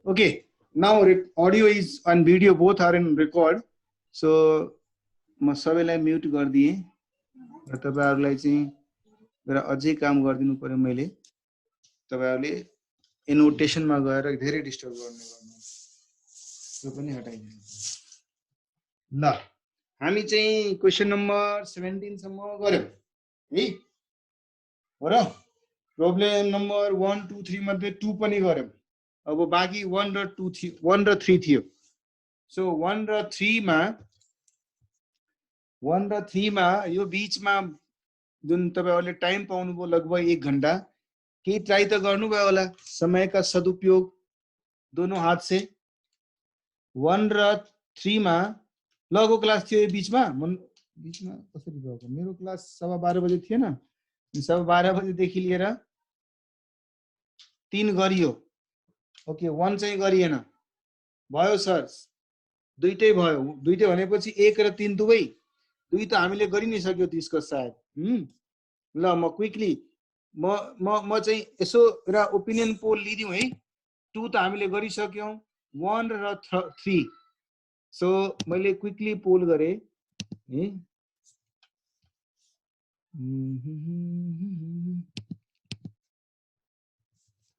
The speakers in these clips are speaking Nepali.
Okay, now audio is and video both are in record. So म सबैलाई म्युट गरिदिएँ र तपाईहरुलाई चाहिँ र अझै काम गरिदिनु पर्यो मैले तपाईहरुले एनोटेसनमा गएर धेरै डिस्टर्ब गर्ने गर्नु त्यो पनि हटाइदिनु ल हामी चाहिँ क्वेशन नम्बर 17 सम्म गर्यौं है हो र प्रब्लम नम्बर 1 2 3 मध्ये 2 पनि गर्यौं अब बाँकी 1 र 3 थियो सो 1 र 3 मा यो बीचमा जुन तपाईहरुले टाइम पाउनुभयो लगभग 1 घण्टा केही ट्राई त गर्नुभयो होला समय का सदुपयोग दोनों हाथ से 1 र 3 मा लगको क्लास थियो यो बीचमा कसरी भएको मेरो क्लास 12:15 बजे थिएन 12:15 बजे देखि लिएर 3 गरियो ओके 1 चाहिँ गरिएन भयो सर दुईटै भयो दुईटै भनेपछि 1 र 3 दुवै दुई त हामीले गरि नै सक्यो त्यसको सायद ल म क्विकली म चाहिँ यसो एउटा ओपिनियन पोल लिदिउँ है 2 त हामीले गरिसक्यौं 1 र 3 सो मैले क्विकली पोल गरे है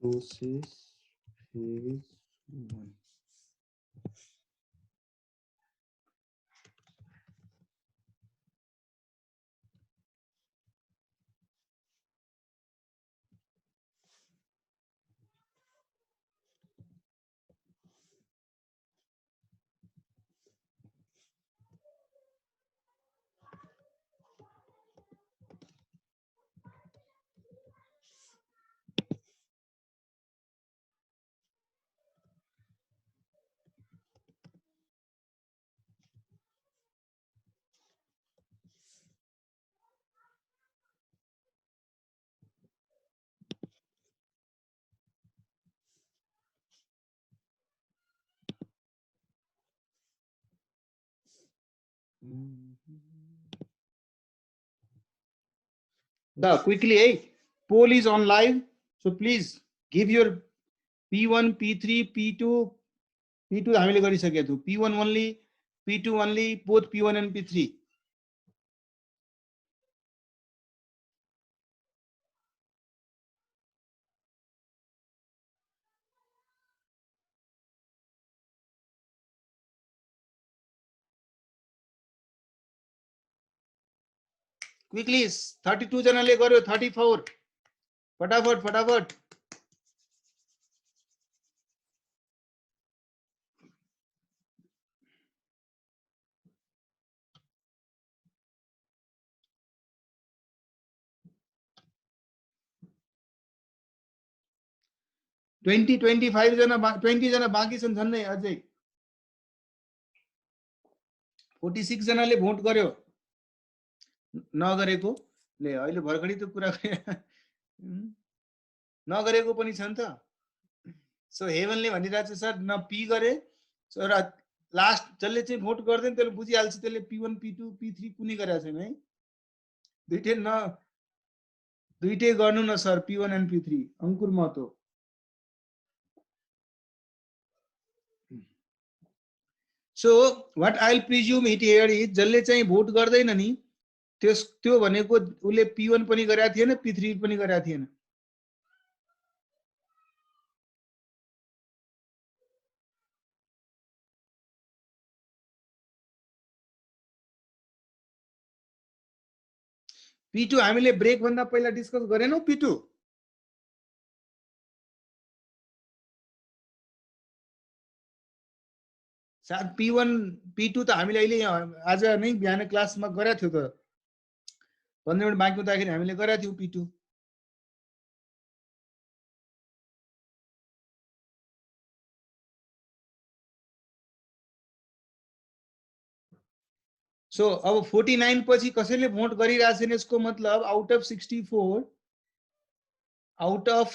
process phase 1 The quickly, hey, poll is on live, so please give your P1, P3, P2, P2 हामीले गरिसकेका थियौं P1 only, P2 only, both P1 and P3. Quickly 32 जनाले गर्यो 34 फटाफट 25 जना 20 जना बाँकी छन् झन्नै अझै 46 जनाले भोट गर्यो नगरेको ले अहिले भर्खरै त कुरा नगरेको पनि छन् त सो हेभनले भनिरहेछ सर न पी गरे सर लास्ट जसले चाहिँ भोट गर्दैन त्यसले बुझिहाल्छ त्यसले P1 P2 P3 कुनै गरेको छैन है दुईटै गर्नु न sir P1 and P3 Ankur Mahato so what I will presume it here is जसले चाहिँ भोट गर्दैन नि त्यो भनेको उले P1 पनि गरेको थिएन P3 पनि गरेको थिएन P2 हामीले ब्रेक भन्दा पहिला डिस्कस गरेनौ P2 सायद P1 P2 त हामीले अहिले आज नै बिहान क्लासमा गरेको थियो त 15 मिनेट बाँकी हुँदाखेरि हामीले गरेको थियौ P2 सो अब 49 पछि कसैले भोट गरिरहेछ नि यसको मतलब आउट अफ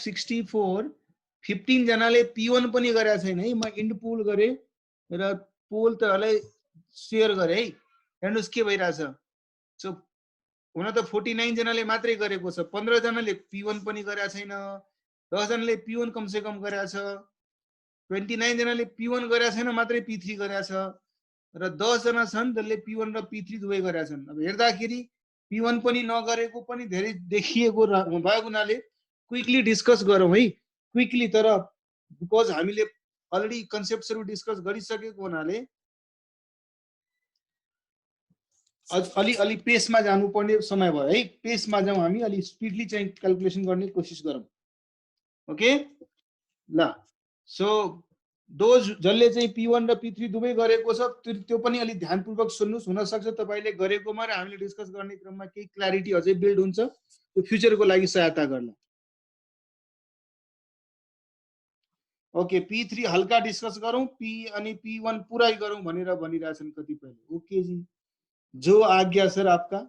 64 15 जनाले P1 पनि गरेको छैन है म इन्ड पोल गरे र पोल त हलै शेयर गरे है हेर्नुस् के भइराछ सो हुन त 49 जनाले मात्रै गरेको छ 15 जनाले P1 पनि गरेको छैन 10 जनाले P1 कम से कम गरेको छ 29 जनाले P1 गरेका छैन, मात्रै P3 गरेका छ र 10 जना छन् जसले P1 र P3 दुवै गरेका छन्। अब हेर्दाखेरि P1 पनि नगरेको पनि धेरै देखिएको भएको हुनाले क्विकली डिस्कस गरौँ है, क्विकली। तर बिकज हामीले अलरेडी कन्सेप्ट्सहरु डिस्कस गरिसकेको हुनाले अलि पेसमा जानुपर्ने समय भयो है। पेसमा जाउँ हामी, अलि स्पिडली चाहिँ क्याल्कुलेसन गर्ने कोसिस गरौँ। ओके ल, सो दोज जसले चाहिँ P1 र P3 दुवै गरेको छ त्यो पनि अलि ध्यानपूर्वक सुन्नुस्। हुन सक्छ तपाईले गरेकोमा र हामीले डिस्कस गर्ने क्रममा केही क्ल्यारिटी अझै बिल्ड हुन्छ, त्यो फ्युचरको लागि सहायता गर्ला। ओके, P3 हल्का डिस्कस गरौँ, P अनि P1 पुरै गरौँ भनेर भनिरहेछन् कतिपयले। ओके जी, जो आज्ञा सर आपका,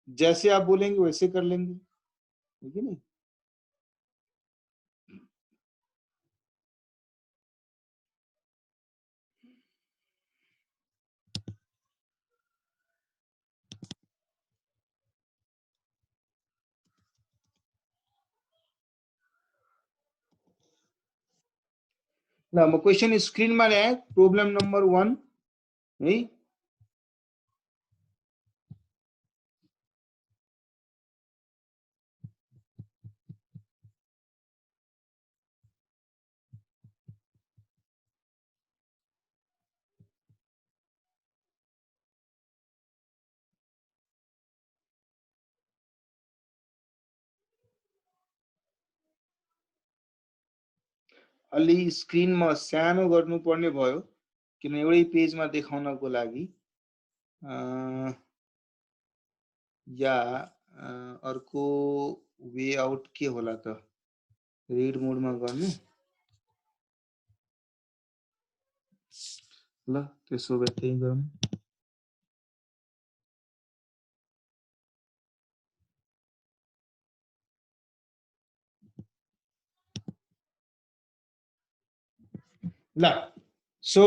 जैसे आप बोलेंगे वैसे कर लेंगे, ठीक है नहीं। ल म क्वेशन स्क्रिनमा ल्याएँ, प्रब्लम नम्बर 1 है। अलि स्क्रिनमा सानो गर्नुपर्ने भयो किन एउटै पेजमा देखाउनको लागि। या अर्को वे आउट के होला त, रिड मोडमा गर्नु। ल त्यसो भए त्यही गरौँ। ल so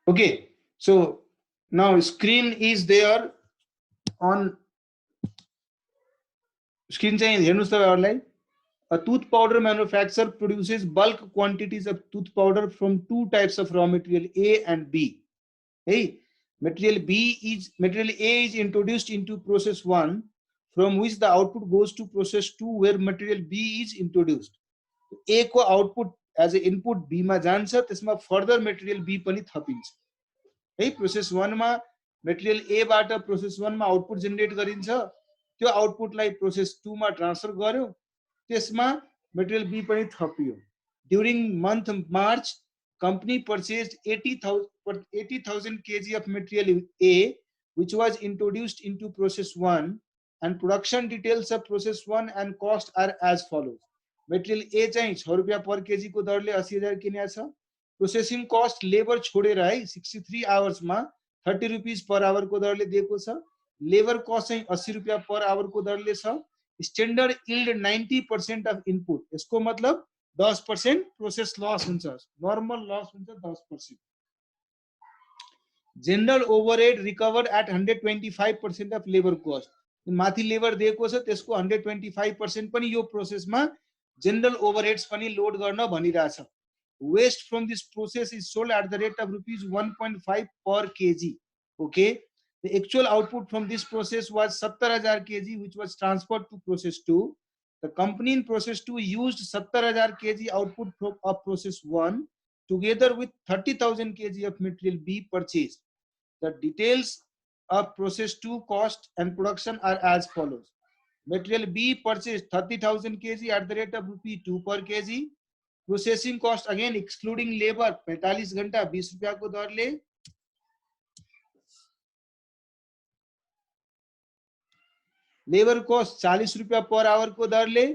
okay, so now screen is there on screen चाहिँ हेर्नुस् तपाईहरुलाई। A tooth powder manufacturer produces bulk quantities of tooth powder from two types of raw material, A and B. Hey, material A is introduced into process 1, from which the output goes to process 2 where material B is introduced. A को output as a input B मा जान्छ, त्यसमा further material B पनि थपिन्छ है। प्रोसेस 1 मा मटेरियल A बाट प्रोसेस 1 मा आउटपुट जेनेरेट गरिन्छ, त्यो आउटपुटलाई प्रोसेस 2 मा ट्रान्सफर गर्यो, त्यसमा मटेरियल B पनि थपियो। ड्यूरिङ month March, company purchased 80,000 kg of material A which was introduced into process 1, and production details of process 1 and cost are as follows. Material A चाहिँ 6 रुपैयाँ पर केजी को दरले 80,000 किनेको छ। प्रोसेसिङ कस्ट लेबर छोडेर है 63 आवर्स मा 30 रुपीस पर आवर को दरले दिएको छ। लेबर कस्ट चाहिँ 80 रुपैयाँ पर आवर को दरले छ। स्ट्यान्डर्ड यील्ड 90% अफ इनपुट, यसको मतलब 10% प्रोसेस लस हुन्छ, नर्मल लस हुन्छ 10%। General overhead recovered at 125% of labour cost, माथि लेबर दिएको छ त्यसको 125% पनि यो प्रोसेसमा जनरल ओभरहेड्स पनि लोड गर्न भनिरहेछ। Waste from this process is sold at the rate of rupees 1.5 per kg. Okay, the actual output from this process was 70,000 kg, which was transferred to process 2. The company in process 2 used 70,000 kg output of process 1 together with 30,000 kg of material B purchased. The details of process 2 cost and production are as follows. Material B purchased 30,000 kg at the rate of rupee 2 per kg. Processing cost again excluding labour 45 घण्टा 20 रुपैयाँ को दरले। लेबर कस्ट 40 रुपैयाँ पर आवर को दरले।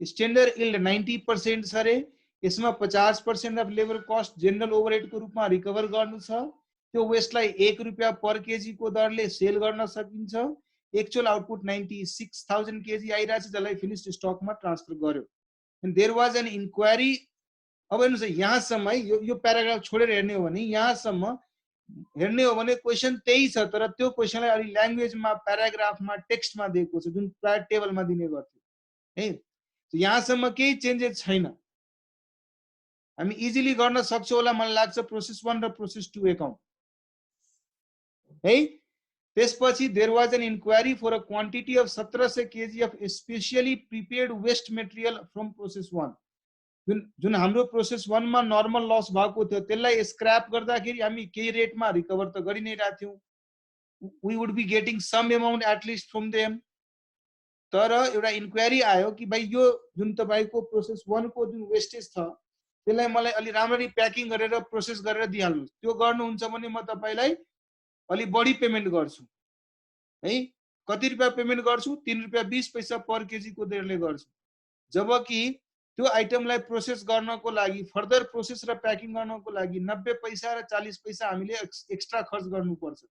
स्ट्यान्डर्ड यील्ड 90% छ रे, यसमा 50% of labour cost general overhead को रूपमा रिकभर गर्नु छ। त्यो वेस्टलाई 1 रुपैयाँ पर केजी को दरले सेल गर्न सकिन्छ। एक्चुअल आउटपुट 96,000 केजी आइराछ, जसलाई फिनिश्ड स्टकमा ट्रान्सफर गर्यो। And there was an inquiry. अब हेर्नुस् यहाँसम्म यो प्याराग्राफ छोडेर हेर्ने हो भने यहाँसम्म हेर्ने हो भने क्वेशन त्यही छ, तर त्यो क्वेशनलाई अलि ल्याङ्ग्वेजमा प्याराग्राफमा टेक्स्टमा दिएको छ, जुन प्राय टेबलमा दिने गर्थ्यो है। यहाँसम्म केही चेन्जेस छैन। हामी इजिली गर्न सक्छौँ होला मलाई लाग्छ प्रोसेस 1 र प्रोसेस 2 एकाउन्ट है। त्यसपछि there was an inquiry for a quantity of 1700 kg of specially prepared waste material from process 1। जुन हाम्रो प्रोसेस 1 मा नर्मल लस भएको थियो त्यसलाई स्क्रैप गर्दाखेरि हामी केही रेटमा रिकभर त गरि नै राख्थ्यौं। We would be getting some amount at least from them. तर एउटा इन्क्वायरी आयो कि भाइ यो जुन तपाईको प्रोसेस 1 को जुन वेस्टेज छ त्यसलाई मलाई अलि राम्ररी प्याकिङ गरेर प्रोसेस गरेर दिइहाल्नुस्। त्यो गर्नुहुन्छ भने म तपाईलाई अलि बढी पेमेन्ट गर्छु है। कति रुपैयाँ पेमेन्ट गर्छु? 3 रुपैयाँ 20 पैसा पर केजी को दरले गर्छु। जबकि त्यो आइटमलाई प्रोसेस गर्नको लागि फर्दर प्रोसेस र प्याकिङ गर्नको लागि 90 पैसा र 40 पैसा हामीले एक्स्ट्रा खर्च गर्नुपर्छ।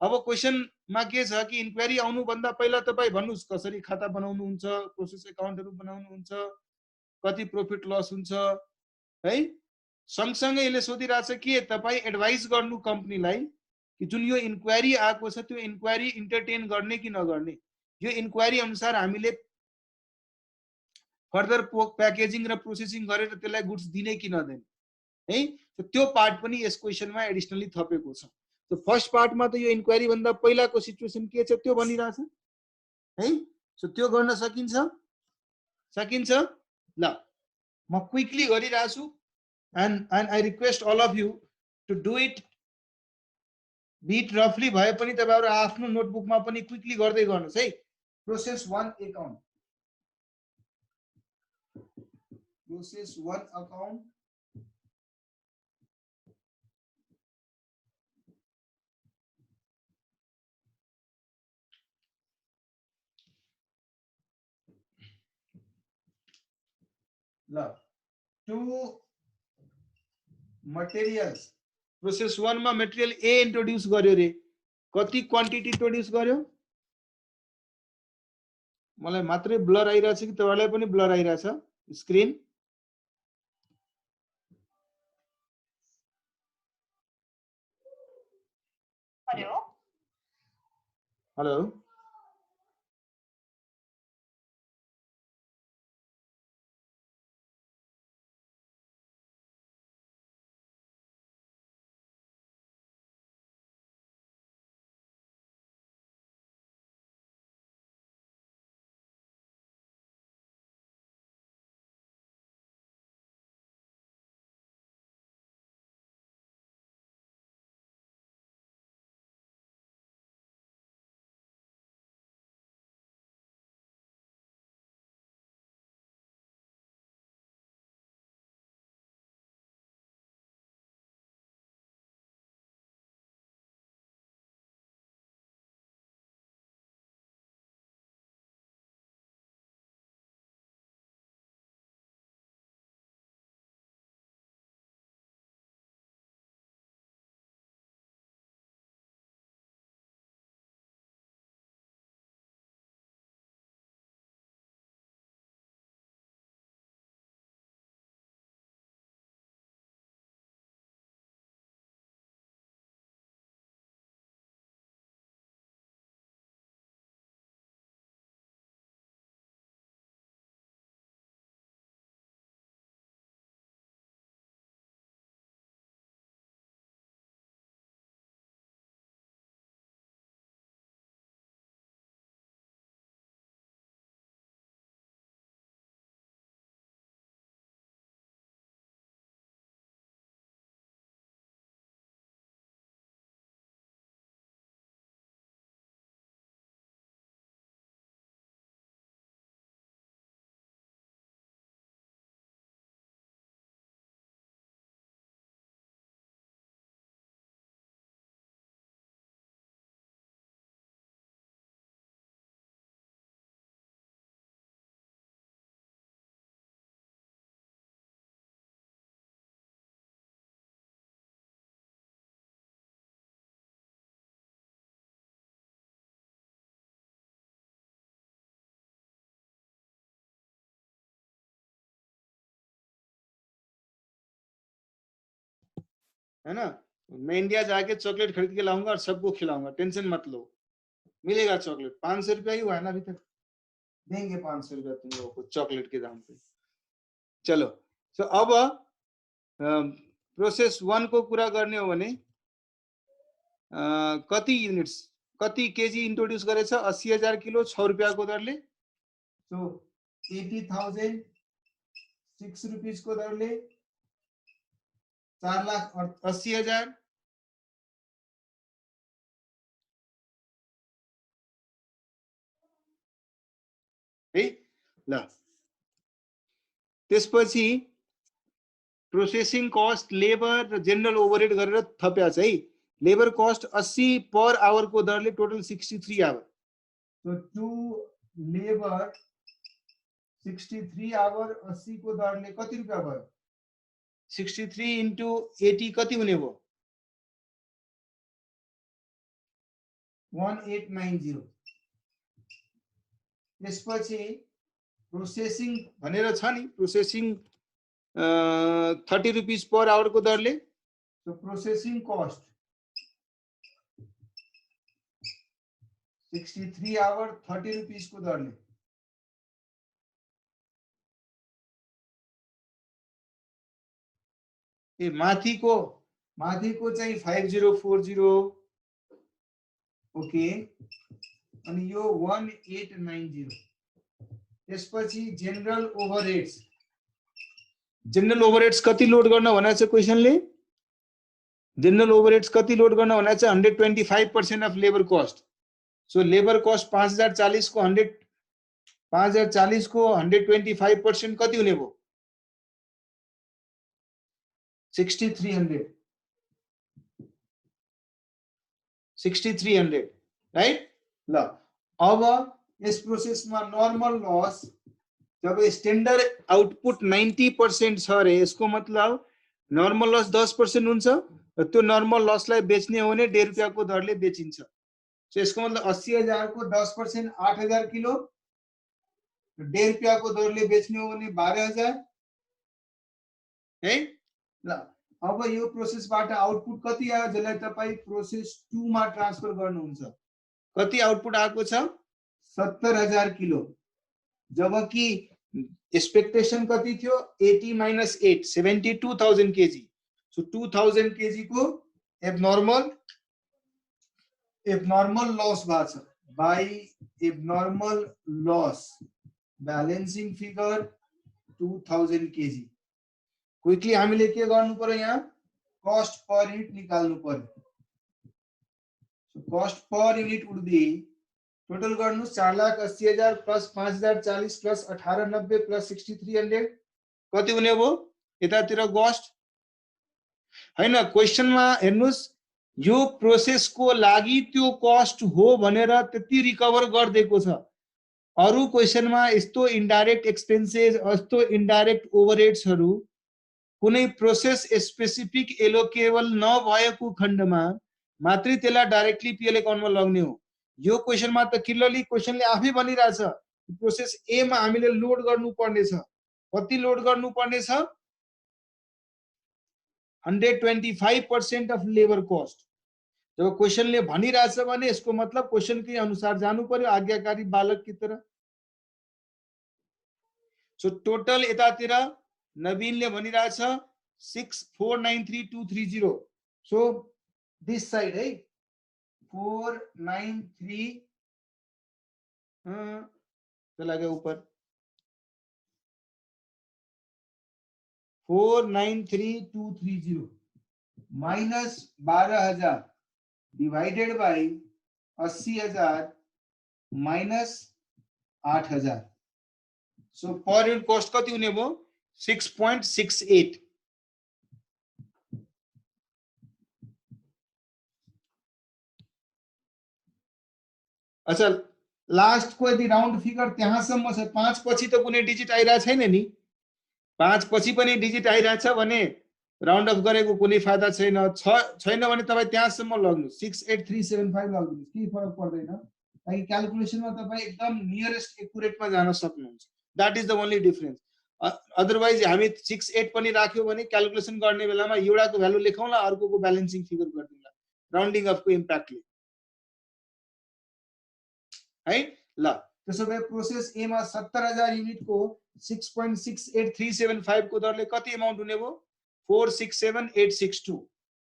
अब क्वेशनमा के छ कि इन्क्वायरी आउनु भन्दा पहिला तपाई भन्नुस् कसरी खाता बनाउनुहुन्छ, प्रोसेस एकाउन्टहरु बनाउनुहुन्छ, कति प्रॉफिट लस हुन्छ है। सँगसँगै यसले सोधिरहेछ के तपाई एडभाइस गर्नु कम्पनीलाई कि जुन यो इन्क्वायरी आएको छ त्यो इन्क्वायरी इन्टरटेन गर्ने कि नगर्ने। यो इन्क्वायरी अनुसार हामीले फर्दर प्याकेजिङ र प्रोसेसिङ गरेर त्यसलाई गुड्स दिने कि नदिने है। त्यो पार्ट पनि यस क्वेशनमा एडिसनली थपेको छ। तो फर्स्ट पार्ट में तो यो इन्क्वायरी भन्दा पहिलाको सिचुएसन के छ त्यो भनिरहेछ है। सो त्यो गर्न सकिन्छ सकिन्छ। ल म क्विकली गरिरहेछु and I request all of you to do it bit रफली भए पनि तपाईहरु आफ्नो नोटबुकमा पनि क्विकली गर्दै गर्नुस् है। प्रोसेस 1 अकाउन्ट, प्रोसेस 1 अकाउन्ट ल टु मटेरियल्स। प्रोसेस 1 मा मटेरियल ए इन्ट्रोड्युस गर्यो रे। कति क्वान्टिटी इन्ट्रोड्युस गर्यो? मलाई मात्रै ब्लर आइरहेछ कि तपाईलाई पनि ब्लर आइरहेछ स्क्रिन? हेलो हेलो है ना। मैं इंडिया जाके चॉकलेट खरीद के लाऊंगा और सबको खिलाऊंगा, टेंशन मत लो, मिलेगा चॉकलेट। 500 रुपया ही हुआ है ना अभी तक। देंगे 500 रुपया तुम लोगों को चॉकलेट के दाम पे। चलो, सो अब प्रोसेस 1 को पूरा गर्ने हो भने कति युनिट्स कति केजी इंट्रोड्यूस गरेछ 80,000 किलो 6 रुपैयाँ को दरले। सो 80,000 6 रुपीस को दरले 4,80,000 है ल। त्यसपछि प्रोसेसिङ कस्ट लेबर र जेनरल ओभरहेड गरेर थप्या छ है। लेबर कस्ट 80 पर आवर को दरले total 63 hour. So 2 labour 63 hour 80 को दरले कति रुपैयाँ भयो? 63 into 80 कति हुने भयो? 1890। त्यसपछि प्रोसेसिङ भनेर छ नि, प्रोसेसिङ 30 रुपीस पर आवर को दरले। So processing cost 63 hour 30 rupees को दरले। ए माथि को चाहिँ 5040 ओके, अनि यो 1890। त्यसपछि जेनरल ओभरहेड्स, जेनरल ओभरहेड्स कति लोड गर्न भनेको छ क्वेशनले? जेनरल ओभरहेड्स कति लोड गर्न भनेको छ? 125% of labour cost. So labour cost 5040 को 5040 को 125% कति हुने भयो? 6300 राइट ल। अब यस प्रोसेसमा नर्मल लस जब स्टैंडर्ड आउटपुट 90% छ रे, यसको मतलब नर्मल लस 10% हुन्छ र त्यो नर्मल लसलाई बेच्ने हो भने 1.5 रुपैयाँ को दरले बेचिन्छ। सो यसको मतलब 80,000 को 10% 8,000 किलो, 1.5 रुपैयाँ को दरले बेच्ने हो भने 12,000 है ल। अब यो प्रोसेसबाट आउटपुट कति आयो जसलाई तपाई प्रोसेस 2 मा ट्रान्सफर गर्नुहुन्छ? कति आउटपुट आएको छ? 70,000 किलो, जबकि एक्सपेक्टेशन कति थियो? 80 minus 8 72,000 केजी। सो 2,000 केजी को एबनॉर्मल लॉस भएको छ by abnormal loss. Balancing figure 2000 KG. Quickly हामीले के गर्नु पर्यो? यहाँ कस्ट पर युनिट निकाल्नु पर्यो। So cost per unit would be total गर्नु 4,80,000 प्लस 5,040 प्लस 1890 प्लस 6300 कति हुने भयो? यतातिर कस्ट हैन, क्वेशनमा हेर्नुस् यो प्रोसेस को लागि त्यो कस्ट हो भनेर त्यति रिकभर गर्दिएको छ। अरु क्वेशनमा यस्तो इन्डाइरेक्ट एक्सपेन्सेस, यस्तो इन्डाइरेक्ट ओभरहेड्सहरु कुनै प्रोसेस स्पेसिफिक एलोकेबल नभएको खण्डमा मात्रै त्यसलाई डाइरेक्टली पीएल अकाउन्टमा लग्ने हो। यो क्वेशनमा त क्लियरली क्वेशनले आफै भनिरहेछ प्रोसेस ए मा हामीले लोड गर्नु पर्ने छ। कति लोड गर्नु पर्ने छ? 125% अफ लेबर कस्ट। जब क्वेशनले भनिरहेछ भने यसको मतलब क्वेशन के अनुसार जानु पर्यो, आज्ञाकारी बालक की तरह। सो टोटल यतातिर नवीनले भनिरहेछ 6493230। सो दिस साइड है 493 चला गया ऊपर 493,230 minus 12,000 divided by 80,000 minus 8,000। So per unit cost कति हुने भयो? 6.68। अच्छा लास्ट को यदि राउन्ड फिगर त्यहाँसम्म छ, 5 पछि त कुनै डिजिट आइरहेको छैन नि। 5 पछि पनि डिजिट आइरहेछ भने राउन्ड अफ गरेको कुनै फाइदा छैन। छैन भने तपाई त्यहाँसम्म लग्नु 68375 लग्नु, केही फरक पर्दैन। ताकि क्याल्कुलेसनमा तपाई एकदम नियरेस्ट एक्युरेटमा जान सक्नुहुन्छ। That is the only difference. Otherwise हामी 68 पनि राख्यो भने क्याल्कुलेसन गर्ने बेलामा एउटाको भ्यालु लेखौँला, अर्कोको ब्यालेन्सिङ फिगर गर्दिउँला राउन्डिङ अफको इम्प्याक्टले है ल। त्यसो भए प्रोसेस ए मा 70,000 युनिट को 6.68375 को दरले कति अमाउन्ट हुने भयो 467862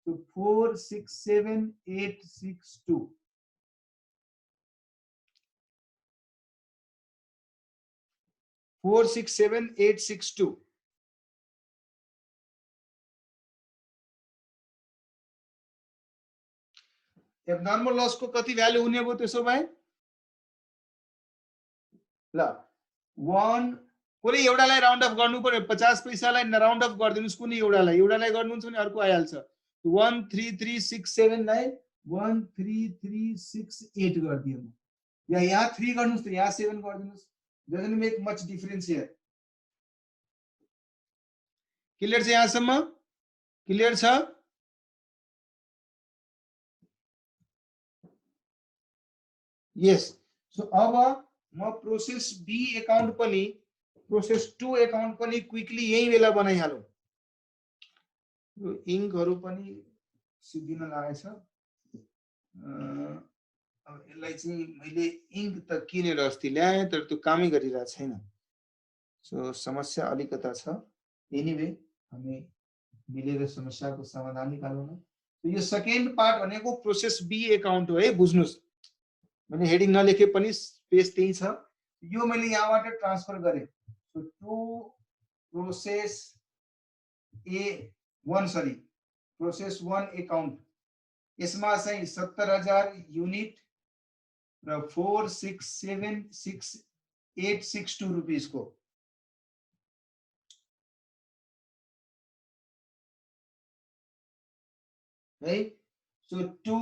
so 467862 467862 एब्नर्मल लस को कति भ्यालु हुने भयो त्यसो भए ल 1 कुनै एउटालाई राउन्ड अफ गर्नु पर्यो 50 पैसालाई राउन्ड अफ गर्दिनुस् कुनै एउटालाई गर्नुहुन्छ भने अर्को आइहाल्छ 13367 लाई 13368 गर्दिए म या यहाँ 3 गर्नुस् त यहाँ 7 गर्दिनुस् doesn't make much difference here clear छ यहाँसम्म क्लियर छ यस सो अब म प्रोसेस बी अकाउन्ट पनि प्रोसेस 2 अकाउन्ट पनि क्विकली यही बेला बनाइहालौं यो इङ्कहरु पनि सिद्धिन लागेछ अब यसलाई चाहिँ मैले इङ्क त किनेर अस्ति ल्याएँ तर त्यो कामै गरिरहेको छैन सो समस्या अलिकता छ एनीवे हामी मिलेर समस्याको समाधान निकालौँ न यो सेकेन्ड पार्ट भनेको प्रोसेस बी अकाउन्ट हो है बुझ्नुस् मैले हेडिङ नलेखे पनि स्पेस त्यही छ यो मैले यहाँबाट ट्रान्सफर गरे so to process A 1 sorry process 1 account यसमा चाहिँ 70,000 युनिट र 467862 रुपैयाँ को है सो 2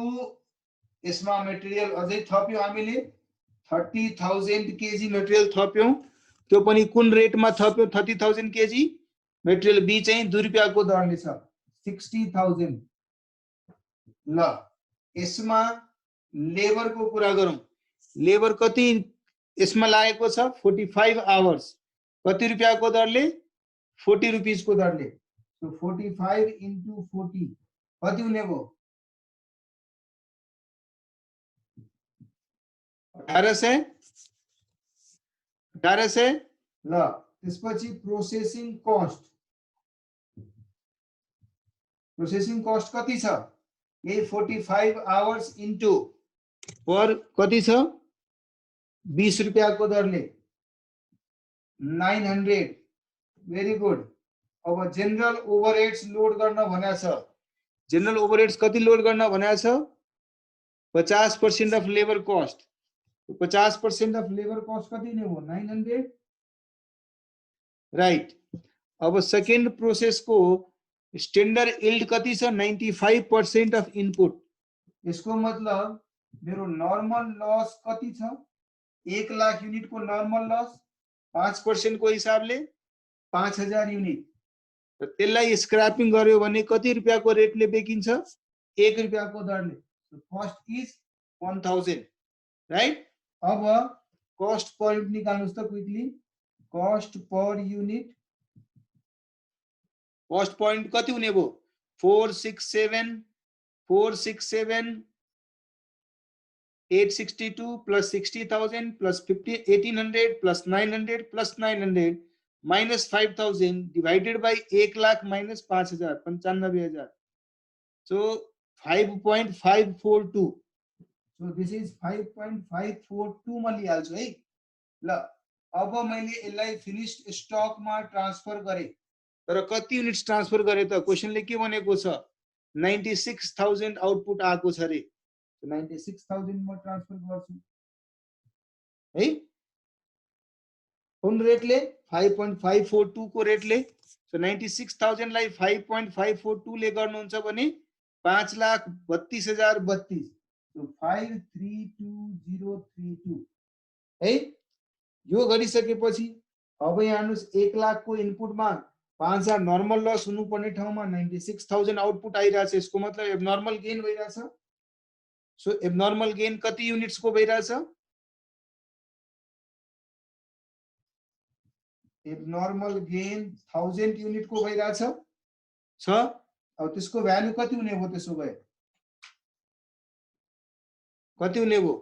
यसमा मटेरियल अझै थप्यो हामीले 30,000 केजी मटेरियल थप्यौं त्यो पनि कुन रेटमा थप्यो 30,000 केजी मटेरियल बी चाहिँ 2 रुपैयाँ को दरले छ 60,000 ल यसमा लेबर को कुरा गरौं लेबर कति यसमा लागेको छ 45 आवर्स कति रुपैयाँ को दरले 40 रुपीस को दरले सो 45 into 40 कति हुने भयो 1800 ल त्यसपछि प्रोसेसिङ कस्ट कति छ यही 45 आवर्स इन्टु पर कति छ 20 रुपैयाँ को दरले 900 भेरी गुड अब जनरल ओभरहेड्स लोड गर्न भनेको छ जनरल ओभरहेड्स कति लोड गर्न भनेको छ 50% of labour cost 50% of labour cost कति ने हो 900 राइट अब सेकेन्ड प्रोसेस को स्टैंडर्ड यील्ड कति छ 95% अफ इनपुट यसको मतलब मेरो नर्मल लस कति छ 1 लाख युनिट को नर्मल लस 5% को हिसाबले 5000 युनिट र त्यसलाई स्क्रैपिङ गर्यो भने कति रुपैयाँ को रेटले बेकिन्छ 1 रुपैयाँ को दरले सो कस्ट इज 1000 राइट अब कस्ट पर युनिट निकाल्नुस् त quickly cost per unit cost point कति हुने भो 467,862 plus 60,000 plus 1800 plus 900 plus 900 minus 5,000 divided by 1 lakh minus 5,000 95,000 so 5.542 so this is 5.542 मा लिहाल्छु है ल अब मैले यसलाई फिनिश्ड स्टक मा ट्रान्सफर गरे तर कति युनिट्स ट्रान्सफर गरे त क्वेशनले के भनेको छ 96,000 आउटपुट आएको छ रे 96,000 म ट्रान्सफर गर्छु है कुन रेटले 5.542 को रेटले सो 96,000 लाई 5.542 ले गर्नुहुन्छ भने 5,32,032 सो 532032 है यो गरिसकेपछि अब यहाँ हेर्नुस् 1 लाख को इनपुटमा 5,000 नर्मल लस हुनुपर्ने ठाउँमा 96,000 आउटपुट आइरहेछ यसको मतलब एबनर्मल गेन भइरहेछ सो एबनर्मल गेन कति युनिट्स को भइरहेछ एबनर्मल गेन 1000 युनिट को भइरहेछ छ अब त्यसको भ्यालु कति हुने भयो त्यसो भए कति हुने भयो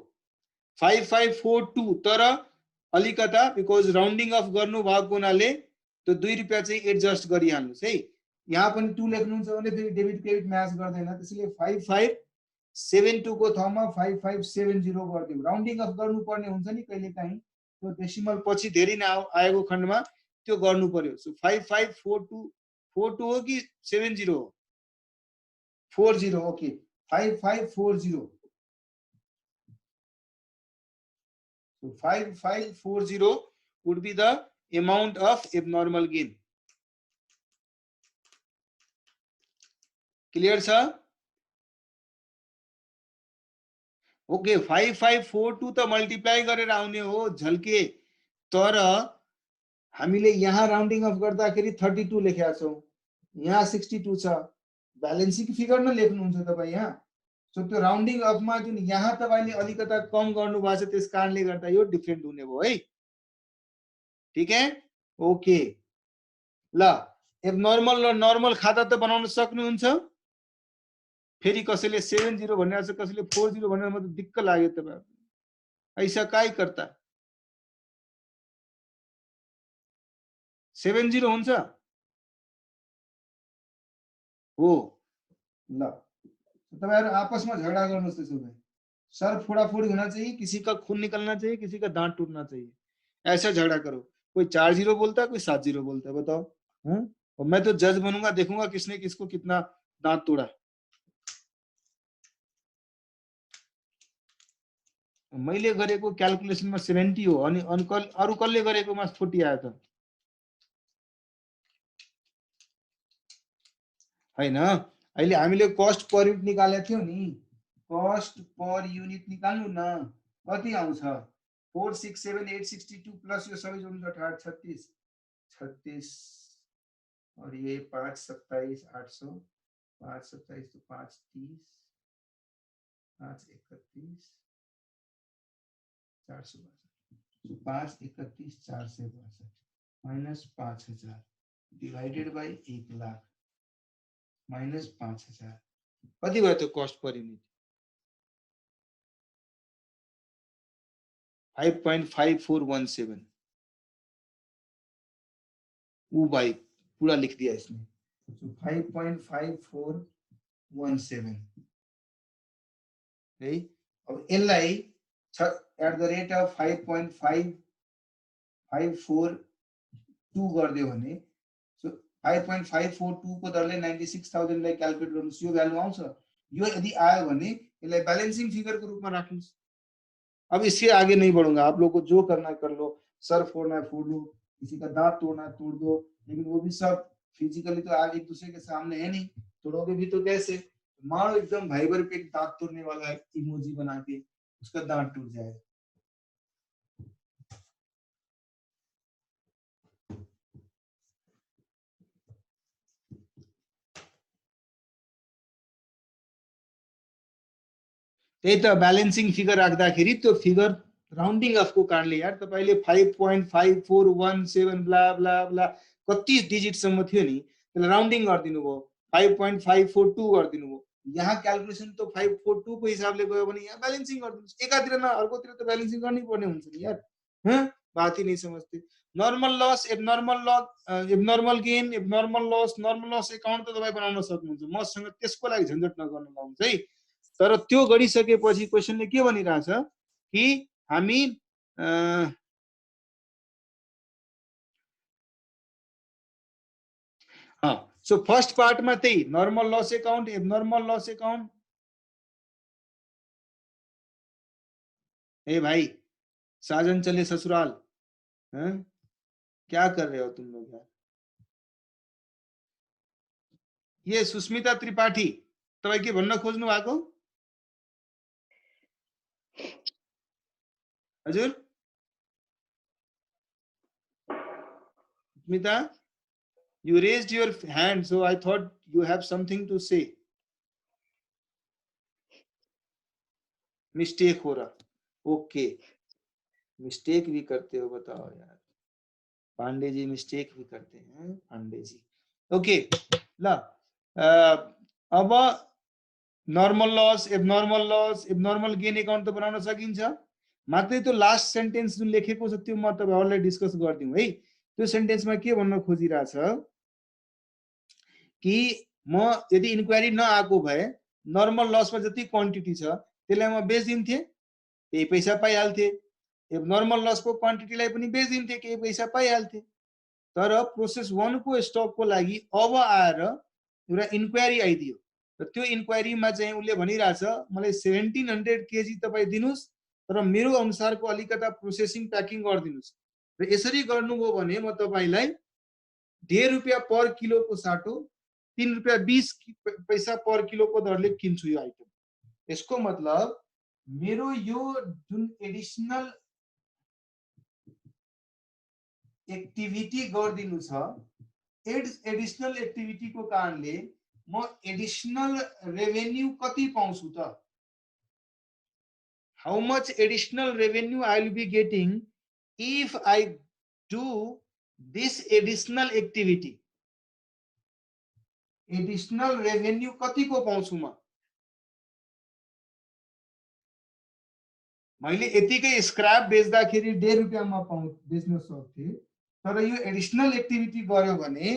5542 तर अलिकता बिकज राउन्डिङ अफ गर्नु भएको हुनाले त्यो 2 रुपैयाँ चाहिँ एडजस्ट गरिहाल्नुस् है। यहाँ पनि 2 लेख्नुहुन्छ भने फेरि डेबिट क्रेडिट म्याच गर्दैन, त्यसैले 5572 को ठाउँमा 5570 गरिदिउँ। राउन्डिङ अफ गर्नुपर्ने हुन्छ नि कहिलेकाहीँ, त्यो डेसिमल पछि धेरै नै आएको खण्डमा त्यो गर्नु पर्यो। सो 5542 हो कि 70 हो? 40, okay 5540। So 5540 would be the amount of abnormal gain. Clear sir? Okay, 5542 त मल्टिप्लाई गरेर आउने हो झल्के, तर हामीले यहाँ राउन्डिङ अफ गर्दाखेरि 32 लेखेका छौं, यहाँ 62 छ, ब्यालेन्सिङ फिगर न लेख्नुहुन्छ तपाईँ यहाँ। सो त्यो राउन्डिङ अफमा जुन यहाँ तपाईले अलिकता कम गर्नु भएको छ त्यस कारणले गर्दा यो डिफरेन्ट हुने भयो है। ठीक है, ओके। ल एबनर्मल र नर्मल खाता त बनाउन सक्नुहुन्छ। फेरि कसैले 70 भनेर छ, कसैले 40 भनेर, म त दिक्क लाग्यो तपाईहरु। ऐसा काई करता 70 हुन्छ हो। ल तपाईहरु आपसमा झगडा गर्नुस् त्यसो भए। सर फोड़ाफोड़ी होना चाहिए, किसी का खून निकलना चाहिए, किसी का दांत टूटना चाहिए, ऐसा झगड़ा करो। कोई 40 बोलता है, कोई 70 बोलता है, बताओ। और मैं तो जज बनूंगा, देखूंगा किसने किसको कितना दांत तोड़ा। मैले गरेको क्याल्कुलेसनमा 70 हो अनि अरु कसले गरेकोमा 40 आयो त हैन। अहिले हामीले कस्ट पर युनिट निकालेको थियौ नि, कस्ट पर युनिट निकाल्नु न, कति आउँछ? 467862 प्लस यो सबै जोड्नु 38 36 और ये 527 800 527 तो 530 531 462 तो 531 462 minus 5000 divided by 1 lakh minus 5000 कति भयो त्यो कस्ट पर युनिट? 5.5417। वो भाई पूरा लिख दिया इसने। तो 5.5417 है। अब यसलाई एट द रेट अफ 5.5542 गर्दियो भने सो 5.542 को दरले 96,000 लाई क्याल्कुलेट गर्नुस्, यो भ्यालु आउँछ। यो यदि आयो भने यसलाई ब्यालेन्सिङ फिगर को रूपमा राख्नुस्। अब इससे आगे नहीं बढ़ूंगा, आप लोग को जो करना है कर लो, सर फोड़ना है फोड़ लो, किसी का दांत तोड़ना है तोड़ दो, लेकिन वो भी सब फिजिकली तो आज एक दूसरे के सामने है नहीं, तोड़ोगे भी तो कैसे? मानो एकदम भाई भर पे दांत तोड़ने वाला इमोजी बना के उसका दांत टूट जाएगा। त्यही त ब्यालेन्सिङ फिगर राख्दाखेरि त्यो फिगर राउन्डिङ अफको कारणले यार तपाईले 5.5417 ब्ला ब्ला ब्ला कति डिजिट सम्म थियो नि, त्यसलाई राउन्डिङ गरिदिनु भयो, 5.542 गरिदिनु भयो। यहाँ क्याल्कुलेसन त 542 को हिसाबले गयो भने यहाँ ब्यालेन्सिङ गरिदिनुस्, एकातिर न अर्कोतिर त ब्यालेन्सिङ गर्नै पर्ने हुन्छ नि यार। बात ही नहीं समझते। Normal loss, abnormal gain, abnormal loss, normal loss account त तपाई बनाउन सक्नुहुन्छ, मसँग त्यसको लागि झन्झट नगर्न लाउनुस् है। तर त्यो गरिसकेपछि क्वेशनले के भनिरहेछ कि हामी सो फर्स्ट पार्टमा त्यही normal loss account, abnormal loss account. ए भाई साजन चले ससुराल, क्या कर रहे हो तुम लोग यार? ये सुस्मिता त्रिपाठी तपाई के भन्न खोज्नु भएको? हजुर Susmita, you raised your hand, so I thought you have something to say. Mistake हो रहा, ओके। मिस्टेक भी करते हो, बताओ यार। पांडे जी मिस्टेक भी करते हैं, पांडे जी। ओके ल अब normal loss, abnormal gain account त बनाउन सकिन्छ। मात्रै त्यो लास्ट सेन्टेन्स जुन लेखेको छ त्यो म तपाईहरुलाई डिस्कस गर्दिउँ है। त्यो सेन्टेन्समा के भन्न खोजिरहेछ कि म यदि इन्क्वायरी नआएको भए नर्मल लसमा जति क्वान्टिटी छ त्यसलाई म बेच्दिन्थे, केही पैसा पाइहाल्थे। नर्मल लसको क्वान्टिटीलाई पनि बेच्दिन्थे, केही पैसा पाइहाल्थे। तर प्रोसेस 1 को स्टकको लागि अब आएर एउटा इन्क्वायरी आइदियो र त्यो इन्क्वायरीमा चाहिँ उसले भनिरहेछ मलाई 1700 केजी तपाईँ दिनुस् तर मेरो अनुसारको अलिकता प्रोसेसिङ प्याकिङ गरिदिनुस् र यसरी गर्नुभयो भने म तपाईलाई 1.5 रुपैयाँ पर किलोको साटो 3 रुपैयाँ 20 पैसा पर किलोको दरले किन्छु यो आइटम। यसको मतलब मेरो यो जुन एडिसनल एक्टिभिटी गरिदिनु छ, एडिसनल एक्टिभिटी को कारणले म एडिसनल रेभेन्यू कति पाउँछु त? How much additional revenue I will be getting if I do this additional activity? Additional revenue कति को पाउँछु म? मैले यतिकै स्क्रैप बेच्दाखेरि 1.5 रुपैयाँमा बेच्न सक्थे, तर यो एडिसनल एक्टिभिटी गर्यो भने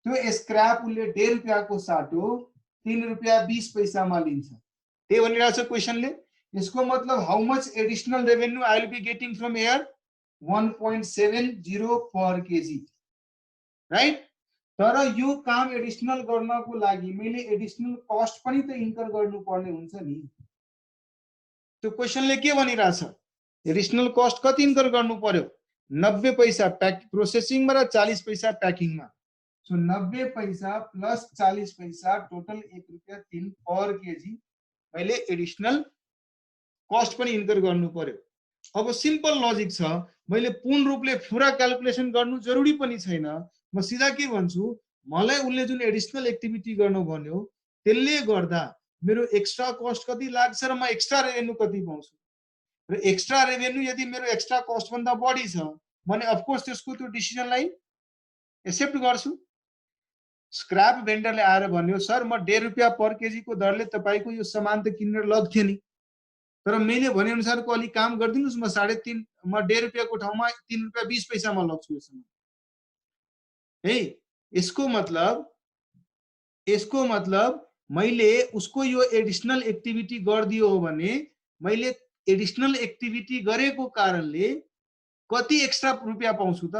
त्यो स्क्रैप उले 1.5 रुपैयाँको साटो 3 रुपैयाँ 20 पैसामा लिन्छ। त्यही भनिरहेछ क्वेशनले। इसको मतलब how much additional revenue I will be getting from air 1.70 per kg, right. तर यो काम एडिशनल गर्नको लागि मैले एडिशनल कस्ट पनि त इन्कर गर्नुपर्ने हुन्छ नि। त्यो क्वेशनले के भनिरहेछ, एडिशनल कस्ट कति इन्कर गर्नु पर्यो? 90 पैसा प्रोसेसिङमा र 40 पैसा प्याकिङमा। सो 90 पैसा प्लस 40 पैसा टोटल 1 रुपैयाँ 3 पर केजी मैले एडिशनल कस्ट पनि इन्कर गर्नु पर्यो। अब सिम्पल लजिक छ, मैले पूर्ण रूपले पूरा क्याल्कुलेसन गर्नु जरुरी पनि छैन। म सिधा के भन्छु, मलाई उले जुन एडिशनल एक्टिभिटी गर्नु भन्यो त्यसले गर्दा मेरो एक्स्ट्रा कस्ट कति लाग्छ र म एक्स्ट्रा रेभेन्यू कति पाउँछु। र एक्स्ट्रा रेभेन्यू यदि मेरो एक्स्ट्रा कस्ट भन्दा बढी छ भने अफ कोर्स त्यसको त्यो डिसिजनलाई एक्सेप्ट गर्छु। स्क्रैप भेन्डरले आएर भन्यो सर म 1.5 रुपैयाँ पर केजी को दरले तपाईको यो सामान त किनेर लग्थ्यो नि, तर मैले भने अनुसारको अलि काम गरिदिनुस्, म 3.5 म 1.5 रुपैयाँको ठाउँमा 3 रुपैयाँ 20 पैसामा लग्छु यो सामान है। यसको मतलब मैले उसको यो एडिशनल एक्टिभिटी गरिदियो हो भने मैले एडिशनल एक्टिभिटी गरेको कारणले कति एक्स्ट्रा रुपैयाँ पाउँछु त?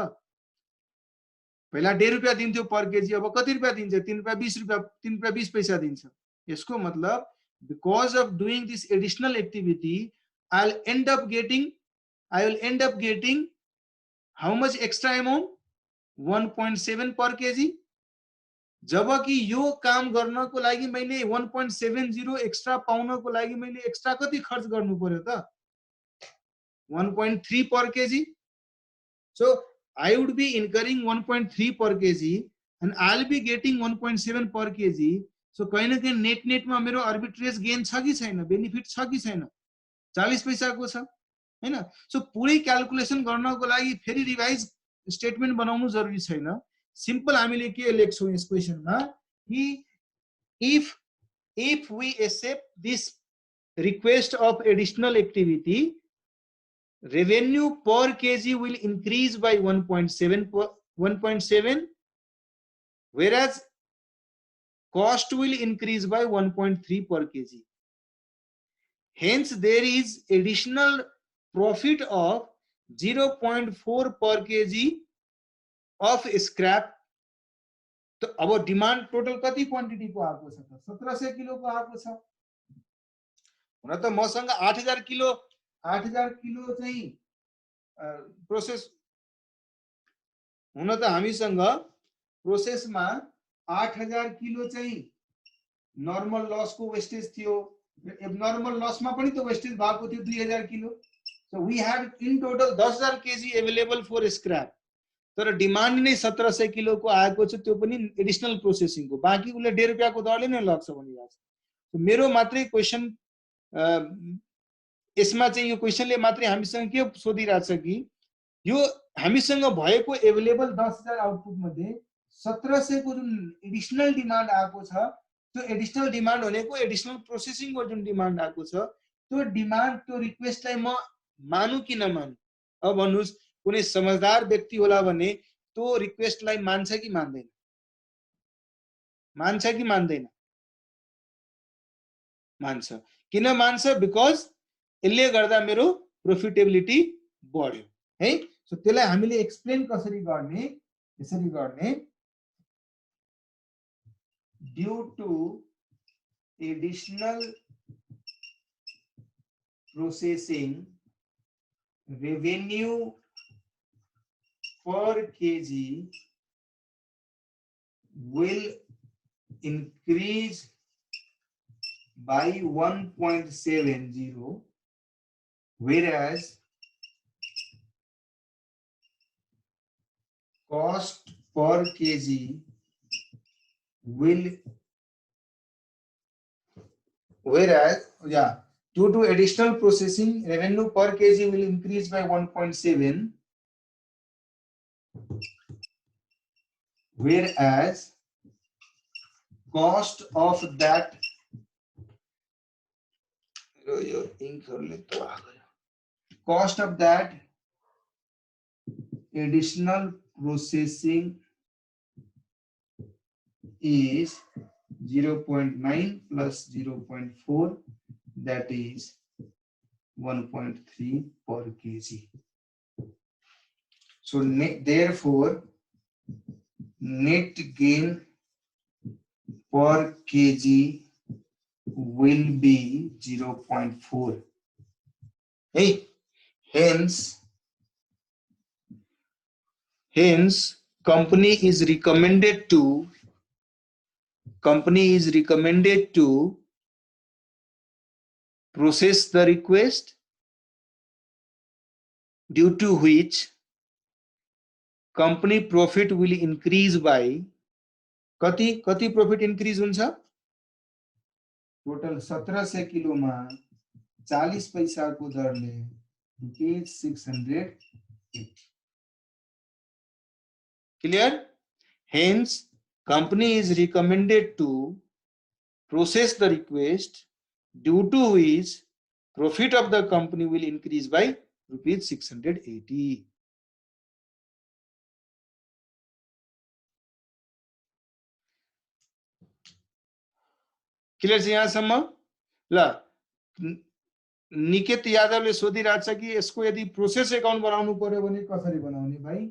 पहिला 1.5 रुपैयाँ दिन्थ्यो पर केजी, अब कति रुपैयाँ दिन्छ? 3 रुपैयाँ 20 पैसा दिन्छ। यसको मतलब because of doing this additional activity I will end up getting how much extra amount? 1.7 per kg। जबकि यो काम गर्नको लागि मैले 1.70 एक्स्ट्रा पाउनको लागि मैले एक्स्ट्रा कति खर्च गर्नु पर्यो त? 1.3 per kg। so I would be incurring 1.3 per kg and I'll be getting 1.7 per kg। So कहीं न कहीं नेट में मेरो आर्बिट्रेज गेन छ कि छैन, बेनिफिट छ कि छैन? 40 पैसाको छ हैन। सो पुरै क्याल्कुलेसन गर्नको लागि फेरि रिवाइज स्टेटमेन्ट बनाउनु जरुरी छैन। सिम्पल हामीले के लेख्छौं यस क्वेशनमा कि if we accept this request of additional activity, revenue per kg will increase by 1.7 whereas cost will increase by 1.3 per kg. Hence there is additional profit of 0.4 per kg of scrap। तो अब डिमान्ड टोटल कति क्वान्टिटी को आएको छ त? 1700 किलो को आएको छ। हुन त मसँग 8000 किलो चाहिँ प्रोसेस, हुन त हामीसँग प्रोसेसमा 8000 किलो चाहिँ नर्मल लस को वेस्टेज थियो, एबनर्मल लस में पनि तो वेस्टेज भएको थियो 2000 kilo. So we had in total 10000 kg available for scrap, तर डिमान्ड नै 1700 किलो को आएको छ, त्यो पनि एडिशनल प्रोसेसिङ को। बाँकी उले 1.5 रुपैयाँ को दरले नै लग्छ भनिरहेछ। सो मेरो मात्रै क्वेशन यसमा चाहिँ यो क्वेशनले मात्रै हामीसँग के सोधिरहेछ कि यो हामीसँग भएको अवेलेबल 10000 आउटपुट मध्ये 1700 को जुन एडिशनल डिमान्ड आएको छ, त्यो एडिशनल डिमान्ड भनेको एडिशनल प्रोसेसिङ को जुन डिमान्ड आएको छ, त्यो डिमान्ड त्यो रिक्वेस्टलाई म मानु कि नमानु? अब भन्नुस् कुनै समझदार व्यक्ति होला भने त्यो रिक्वेस्टलाई मान्छ कि मान्दैन? मान्छ कि मान्दैन? मान्छ। किन मान्छ? बिकज यसले गर्दा मेरो प्रोफिटेबिलिटी बढ्यो है। सो त्यसलाई हामीले एक्सप्लेन कसरी गर्ने? यसरी गर्ने, due to additional processing revenue per kg will increase by 1.70, whereas cost per kg will, due to additional processing, revenue per kg will increase by 1.7, whereas cost of that additional processing is 0.9 plus 0.4, that is 1.3 per kg. So therefore net gain per kg will be 0.4. Hey, hence company is recommended to process the request, due to which company profit will increase by कति profit increase हुन्छ? टोटल 1700 किलो मा 40 पैसा को दरले rupees 680. Clear? Hence company is recommended to process the request, due to which profit of the company will increase by rupees 680. Clear छ यहाँसम्म? ल निकेत यादवले सोधिरहेछ कि यसको यदि प्रोसेस अकाउन्ट बनाउनु पर्यो भने कसरी बनाउने? भाइ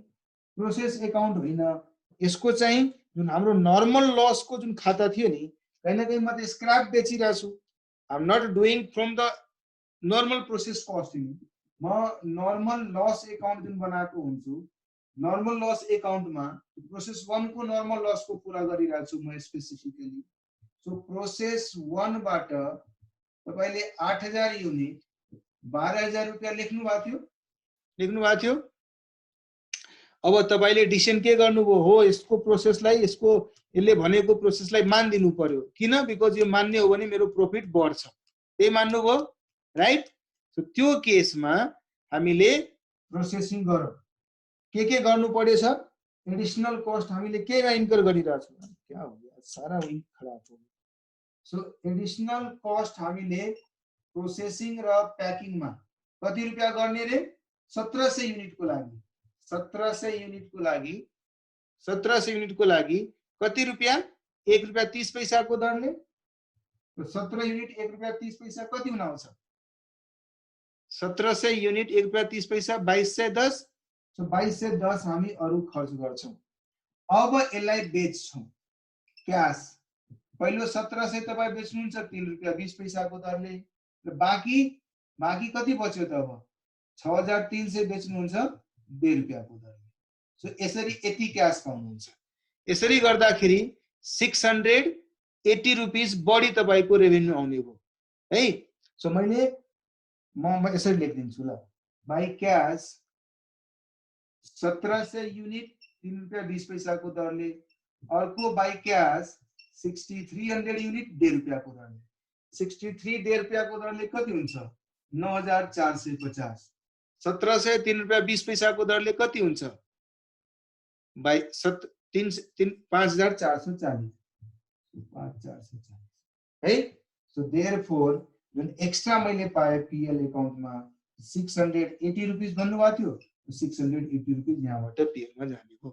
प्रोसेस अकाउन्ट होइन, यसको चाहिँ जुन हाम्रो नर्मल लस को जुन खाता थियो नि, कहीं न कहीं म त स्क्रैप बेचिरहेको छु. I am not doing from the normal process costing. म नर्मल लस अकाउन्ट जुन बनाएको हुन्छु, नर्मल लस अकाउन्टमा प्रोसेस 1 को नर्मल लस को पूरा गरिरहेको छु म स्पेसिफिकली. सो प्रोसेस 1 बाट तपाईले 8000 युनिट 12000 रुपैयाँ लेख्नु भएको थियो. अब तपाईले डिसिजन के गर्नुभयो? हो यसको प्रोसेसलाई, यसको यसले भनेको प्रोसेसलाई मान्दिनु पर्यो. किन? बिकज यो मान्ने हो भने मेरो प्रॉफिट बढ्छ. त्यही मान्नुभयो, राइट? सो त्यो केसमा हामीले प्रोसेसिङ गरौँ. के गर्नु पर्छ? एडिशनल कस्ट हामीले केमा इन्कर गरिरहेको छौं? क्या हो यार, सारा वही खराब हो. सो एडिशनल कस्ट हामीले प्रोसेसिङ र प्याकिङ मा कति रुपैयाँ गर्ने रे? 1700 युनिट को लागि 1700 युनिट को लागि कति रुपैयाँ? 1 रुपैयाँ 30 पैसा को दरले. 17 युनिट 1 रुपैयाँ 30 पैसा कति हुन आउँछ? 1700 युनिट 1 रुपैयाँ 30 पैसा 2210. सो 2210 हामी अरु खर्च गर्छौं. अब यसलाई बेच्छौं क्याश. पहिलो 1700 तपाई बेच्नुहुन्छ 3 रुपैयाँ 20 पैसा को दरले, र बाँकी कति बच्यो त? अब 6300 बेच्नुहुन्छ 2 रुपैयाँ को दरले. सो यसरी यति क्याश पाउनुहुन्छ. यसरी गर्दाखेरि 680 रुपीस बढी तपाईको रेभेन्यू आउने भयो है. सो म यसरी लेखिदिन्छु ल. बाइ क्याश 1700 युनिट 3 रुपैयाँ 20 पैसा को दरले, अर्को बाइ क्याश 6300 युनिट 2 रुपैयाँ को दरले. 63 2 रुपैयाँ को दरले कति हुन्छ? 9450. 1700 3 रुपैयाँ 20 पैसा को दरले कति हुन्छ? बाइ 5440 है. सो देयरफोर जुन एक्स्ट्रा मैले पाए पीएल अकाउन्टमा 680 रुपिस भन्नुभएको थियो 680 रुपिस यहाँबाट पिएलमा जाने हो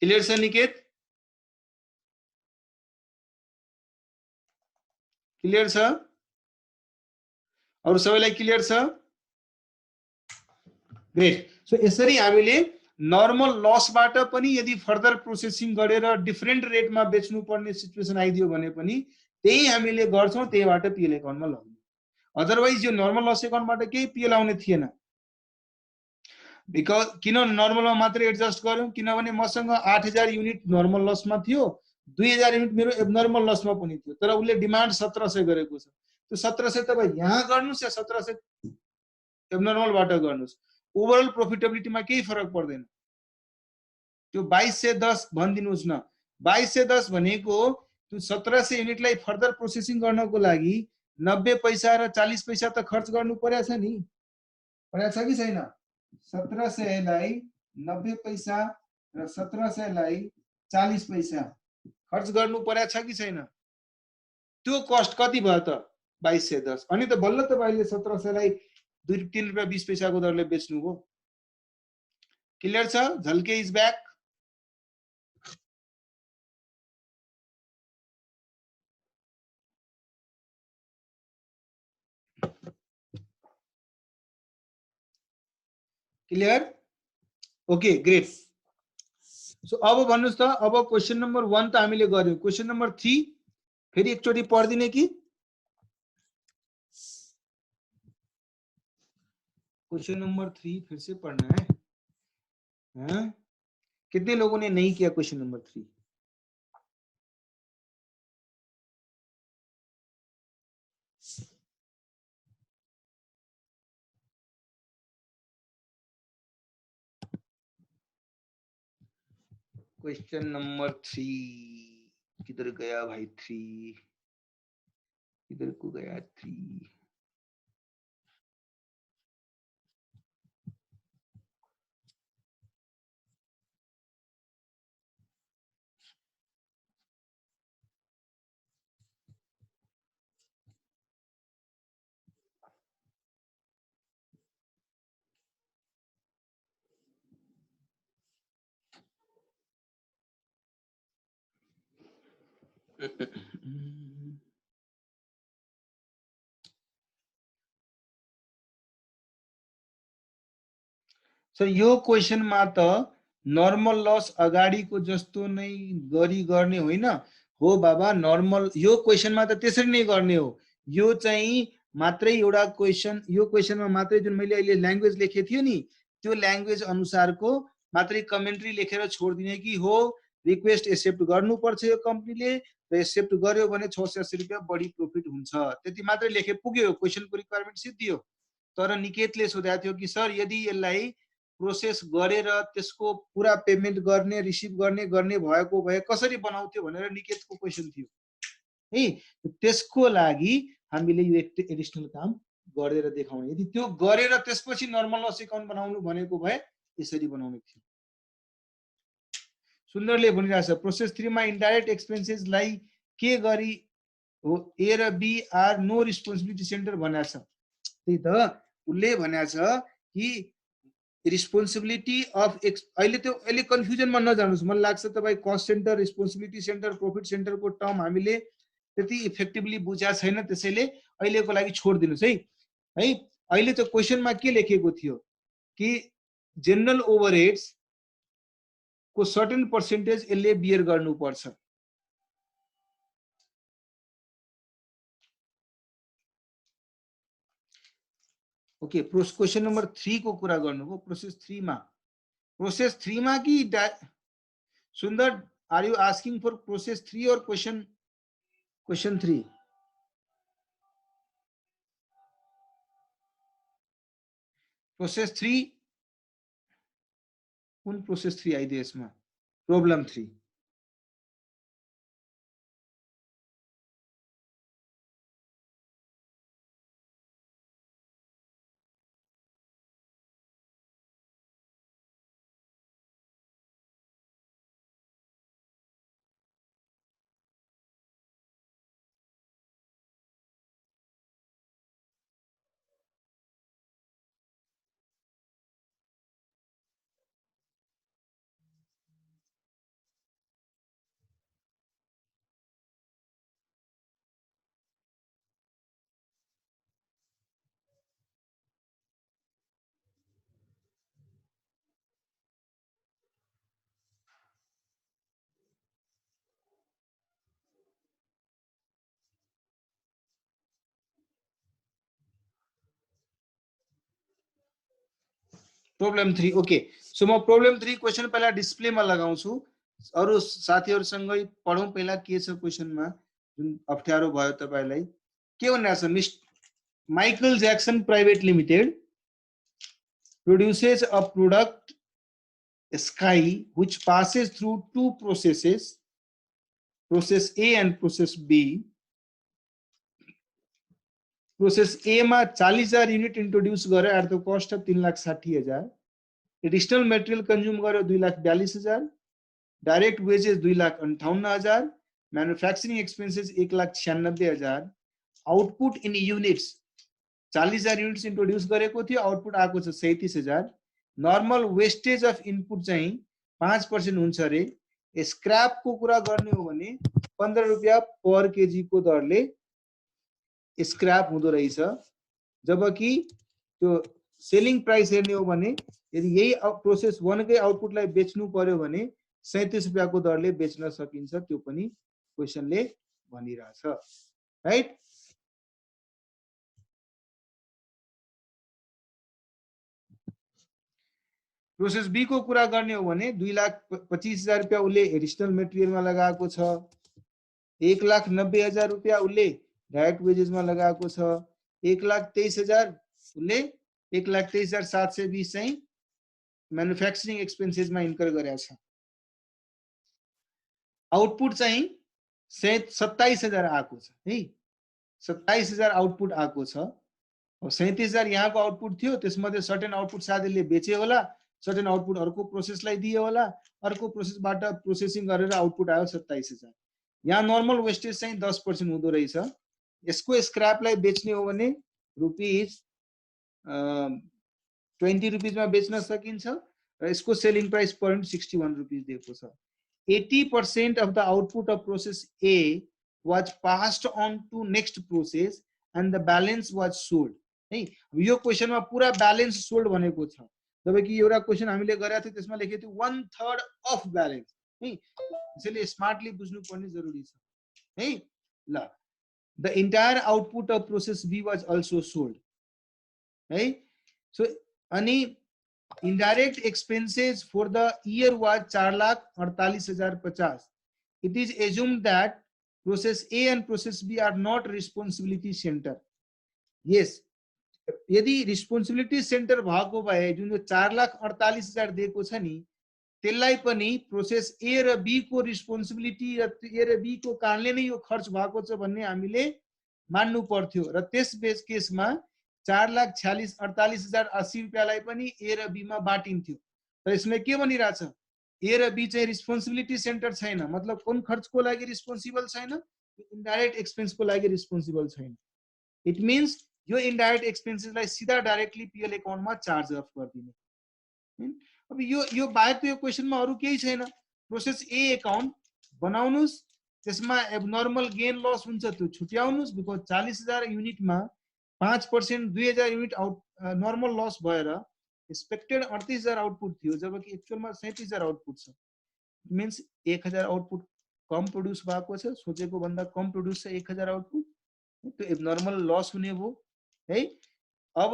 क्लियर छ निकेत क्लियर छ अरु सबैलाई क्लियर छ ग्रेट सो यसरी हामीले नर्मल लसबाट पनि यदि फर्दर प्रोसेसिङ गरेर डिफरेन्ट रेटमा बेच्नु पर्ने सिचुएसन आइदियो भने पनि त्यही हामीले गर्छौं त्यहीबाट पिएल एकाउन्टमा लगाउने अदरवाइज यो नर्मल लस एकाउन्टबाट केही पिएल आउने थिएन बिकज किन नर्मलमा मात्रै एडजस्ट गर्यौं किनभने मसँग 8000 युनिट नर्मल लसमा थियो 2000 युनिट मेरो एबनर्मल लसमा पनि थियो तर उसले डिमान्ड 1700 गरेको छ त्यो 1700 तपाईं यहाँ गर्नुस् या 1700 एबनर्मलबाट गर्नुस् ओभरअल प्रॉफिटेबिलिटीमा केही फरक पर्दैन त्यो 2210 भनिदिनुस् न 2210 भनेको त्यो 1700 युनिटलाई फर्दर प्रोसेसिङ गर्नको लागि 90 पैसा र 40 पैसा त खर्च गर्नु पर्या छ नि पर्या छ कि छैन 1700 लाई 90 पैसा र 1700 लाई 40 पैसा खर्च गर्नु पर्या छ कि छैन त्यो कस्ट कति भयो त 2210 अनि त बल्ल तपाईले 1700 लाई 3 रुपैयाँ 20 पैसाको दरले बेच्नु भो क्लियर छ झल्के is back clear okay great so अब भन्नुस् त अब क्वेशन नम्बर 1 त हामीले गर्यौं क्वेशन नम्बर 3 फेरि एकचोटी पढ्दिने कि क्वेश्चन नंबर 3 फिर से पढ़ना है हाँ? कितने लोगों ने नहीं किया क्वेश्चन नंबर 3 क्वेश्चन नंबर 3 किधर गया भाई 3 किधर को गया 3 सो यो क्वेशनमा त नर्मल लस अगाडिको जस्तो नै गरी गर्ने होइन हो बाबा नर्मल यो क्वेशनमा त त्यसरी नै गर्ने हो यो चाहिँ मात्रै एउटा क्वेशन यो क्वेशनमा मात्रै जुन मैले अहिले ल्याङ्ग्वेज लेखे थियो नि त्यो ल्याङ्ग्वेज अनुसारको मात्रै कमेन्ट्री लेखेर छोड्दिने कि हो रिक्वेस्ट एक्सेप्ट गर्नुपर्छ यो कम्पनीले र एक्सेप्ट गर्यो भने 680 रुपैयाँ बढी प्रॉफिट हुन्छ त्यति मात्रै लेखे पुग्यो क्वेशनको रिक्वायरमेन्ट सिद्धियो तर निकेतले सोधेको थियो कि सर यदि यसलाई प्रोसेस गरेर त्यसको पुरा पेमेन्ट गर्ने रिसिभ गर्ने भएको भए कसरी बनाउँथ्यो भनेर निकेतको क्वेशन थियो है त्यसको लागि हामीले यो एडिशनल काम गरेर देखाउने यदि त्यो गरेर त्यसपछि नर्मल लस एकाउन्ट बनाउनु भनेको भए यसरी बनाउने थियो सुन्दरले भनिरहेछ प्रोसेस 3 मा इन्डाइरेक्ट एक्सपेन्सेस लाई के गरी हो ए र B are no responsibility centre भनेछ त्यही त उले भनेछ कि रिस्पोन्सिबिलिटी अफ अहिले त्यो अहिले कन्फ्युजनमा नजानुस् मलाई लाग्छ तपाईँ cost centre responsibility centre profit सेन्टरको टर्म हामीले त्यति इफेक्टिभली बुझा छैन त्यसैले अहिलेको लागि छोड्दिनुस् है अहिले त्यो क्वेशनमा के लेखेको थियो कि जनरल ओभरहेड्स को सर्टेन पर्सेन्टेज यसले बियर गर्नुपर्छ ओके क्वेशन नंबर 3 को कुरा गर्नुभयो प्रोसेस 3 मा कि Sundar are you asking for process 3 और क्वेशन 3 प्रोसेस 3 कुन प्रोसेस 3 आइदियो यसमा प्रब्लम 3 प्रॉब्लम 3 ओके सो म प्रॉब्लम 3 क्वेशन पहिला डिस्प्ले मा लगाउँछु अरु साथीहरुसँगै पढौं पहिला के छ क्वेशन मा जुन अप्ठ्यारो भयो तपाईलाई के भनिरहेछ Michael Jackson Private Limited produces a product Sky which passes through two processes, process A and process B. Process A मा 40,000 युनिट इन्ट्रोड्युस गर्यो at the cost of 3,60,000. Additional material consume गर्यो 2,42,000. Direct wages 2,58,000. Manufacturing expenses 1,96,000. Output in units 40,000 units introduce गरेको थियो आउटपुट आएको छ 37,000. नर्मल वेस्टेज अफ इनपुट चाहिँ 5% हुन्छ रे. स्क्रैप को कुरा गर्ने हो भने 15 रुपैयाँ पर केजी को दरले स्क्रैप हुँदो रहेछ जबकि त्यो सेलिङ प्राइस हेर्ने हो भने यदि यही प्रोसेस 1 कै आउटपुटलाई बेच्नु पर्यो भने 37 रुपैयाँ को दरले बेच्न सकिन्छ त्यो पनि क्वेशनले भनिरहेछ राइट. प्रोसेस बी को कुरा गर्ने हो भने 2,25,000 रुपैयाँ उले एडिशनल मटेरियलमा लगाएको छ. 1,90,000 रुपैयाँ उले डाइरेक्ट वेजेस में लगाएको छ. 1,23,000 उले 1,23,720 चाहिँ मैन्युफैक्चरिंग एक्सपेंसेस में इन्कर गरेको छ. आउटपुट चाहिँ 27,000 आएको छ है. 27,000 आउटपुट आएको छ. 37,000 यहाँको आउटपुट थियो त्यसमध्ये सर्टेन आउटपुट साथीले बेचे होला सर्टेन आउटपुट अर्को प्रोसेसलाई दियो होला अर्को प्रोसेसबाट प्रोसेसिङ गरेर आउटपुट आयो 27,000. यहाँ नर्मल वेस्टेज चाहिँ 10% हुँदो रहेछ. यसको स्क्रैपलाई बेच्ने हो भने रुपीज 20 रुपीज मा बेच्न सकिन्छ र यसको selling price per unit 61 rupees दिएको छ. 80% of the output of process A was passed on to next process and the balance was sold. है यो क्वेशनमा पुरा ब्यालेन्स सोल्ड भनेको छ जबकि एउटा क्वेशन हामीले गरेका थियौ त्यसमा लेखेको थियो 1/3 अफ ब्यालेन्स है. त्यसैले स्मार्टली बुझ्नु पर्ने जरुरी छ है. ल the entire output of process B was also sold. Right? So, any indirect expenses for the year was 4,48,050. It is assumed that process A and process B are not responsibility center. Yes, यदि responsibility center भएको भए जुन 4,48,000 दिएको छ नि त्यसलाई पनि प्रोसेस ए र बी को रिस्पोन्सिबिलिटी र ए र बी को कारणले नै यो खर्च भएको छ भन्ने हामीले मान्नु पर्थ्यो र त्यस बेस केसमा 4,48,080 रुपैयाँलाई पनि ए र बी मा बाटिन्थ्यो. तर यसले के भनिरहेछ ए र बी चाहिँ रिस्पोन्सिबिलिटी सेन्टर छैन मतलब कुन खर्चको लागि रिस्पोन्सिबल छैन इन्डाइरेक्ट एक्सपेन्सको लागि रिस्पोन्सिबल छैन. इट मिन्स यो इन्डाइरेक्ट एक्सपेन्सेसलाई सिधा डाइरेक्टली पीएल अकाउन्टमा चार्ज अफ गरिदिने. अब यो बाहेक त यो क्वेशनमा अरु केही छैन. प्रोसेस ए अकाउन्ट बनाउनुस् त्यसमा एबनर्मल गेन लस हुन्छ त्यो छुट्याउनुस् बिकज 40,000 युनिटमा 5% 2,000 युनिट नर्मल लस भएर एक्सपेक्टेड 38,000 आउटपुट थियो जबकि एक्चुअलमा 37,000 आउटपुट छ. मिन्स 1,000 आउटपुट कम प्रोड्युस भएको छ सोचेको भन्दा कम प्रोड्युस छ 1,000 आउटपुट त्यो एबनर्मल लस हुने भो है. अब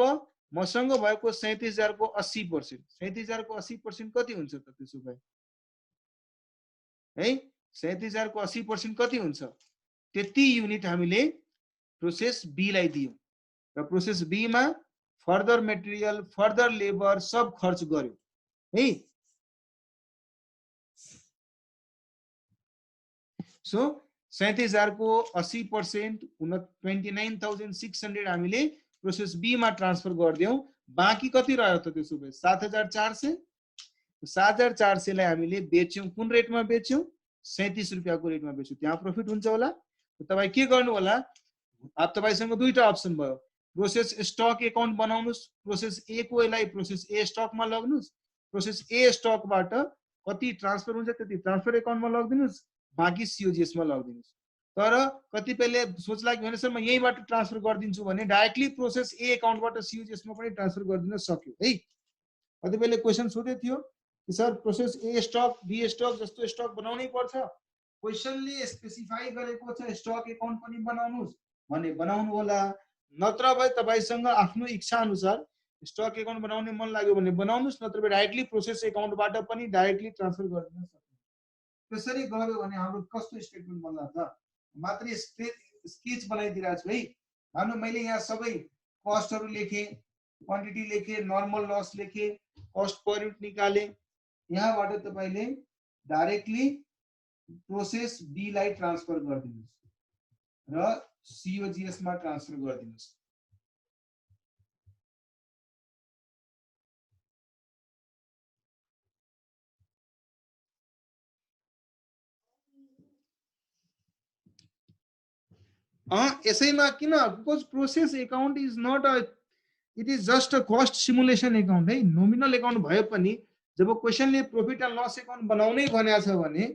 मसँग भएको 37,000 को 80% 37,000 को 80% कति हुन्छ त त्यसो भए है 37,000 को 80% कति हुन्छ त्यति युनिट हामीले प्रोसेस बी लाई दियौ र प्रोसेस बी मा फर्दर मटेरियल फर्दर लेबर सब खर्च गर्यो है. सो 37,000 को 80% 29,600 हामीले प्रोसेस बी मा ट्रान्सफर गर्दियौ. बाँकी कति रह्यो त त्यसो भए 7,400. 7,400 लाई हामीले बेच्यौं कुन रेटमा बेच्यौं 37 रुपैयाँ को रेटमा बेच्यौं. त्यहाँ प्रॉफिट हुन्छ होला. तपाई के गर्नु होला अब तपाईसँग दुईटा अप्सन भयो. प्रोसेस स्टक अकाउन्ट बनाउनुस् प्रोसेस ए को यसलाई प्रोसेस ए स्टकमा लग्नुस् प्रोसेस ए स्टकबाट कति ट्रान्सफर हुन्छ त्यति ट्रान्सफर अकाउन्टमा लगिदिनुस् बाँकी सीओजीएस मा लगिदिनुस्. तर कतिपयले सोच्ला कि भने सर म यहीबाट ट्रान्सफर गरिदिन्छु भने डाइरेक्टली प्रोसेस ए अकाउन्टबाट सीओजीएस मा पनि ट्रान्सफर गरिदिन सक्यो है. कतिपयले क्वेशन सोधे थियो कि sir process A stock B stock जस्तो स्टक बनाउनै पर्छ क्वेशनले स्पेसिफाई गरेको छ स्टक अकाउन्ट पनि बनाउनुस् भने बनाउनु होला नत्र भए तपाईसँग आफ्नो इच्छा अनुसार स्टक एकाउन्ट बनाउने मन लाग्यो भने बनाउनुस्, नत्र डाइरेक्टली प्रोसेस एकाउन्टबाट पनि डाइरेक्टली ट्रान्सफर गरिदिन सक्नुहुन्छ। त्यसरी गर्यो भने हाम्रो कस्तो स्टेटमेन्ट बन्ला त? मात्रै स्केच बनाइदिरहेको छु है। मानौ मैले यहाँ सबै कस्टहरू लेखेँ, क्वान्टिटी लेखेँ, नर्मल लस लेखेँ, कस्ट पर युनिट निकाले। यहाँबाट तपाईले डाइरेक्टली प्रोसेस बी लाई ट्रान्सफर गरिदिनुस् र सीओजीएस मा ट्रान्सफर गरिदिनुस्। यसैमा किन? Because process account is not a, it is just a cost simulation account है। नोमिनल एकाउन्ट भए पनि जब क्वेसनले प्रॉफिट एन्ड लस एकाउन्ट बनाउनै भनेको छ भने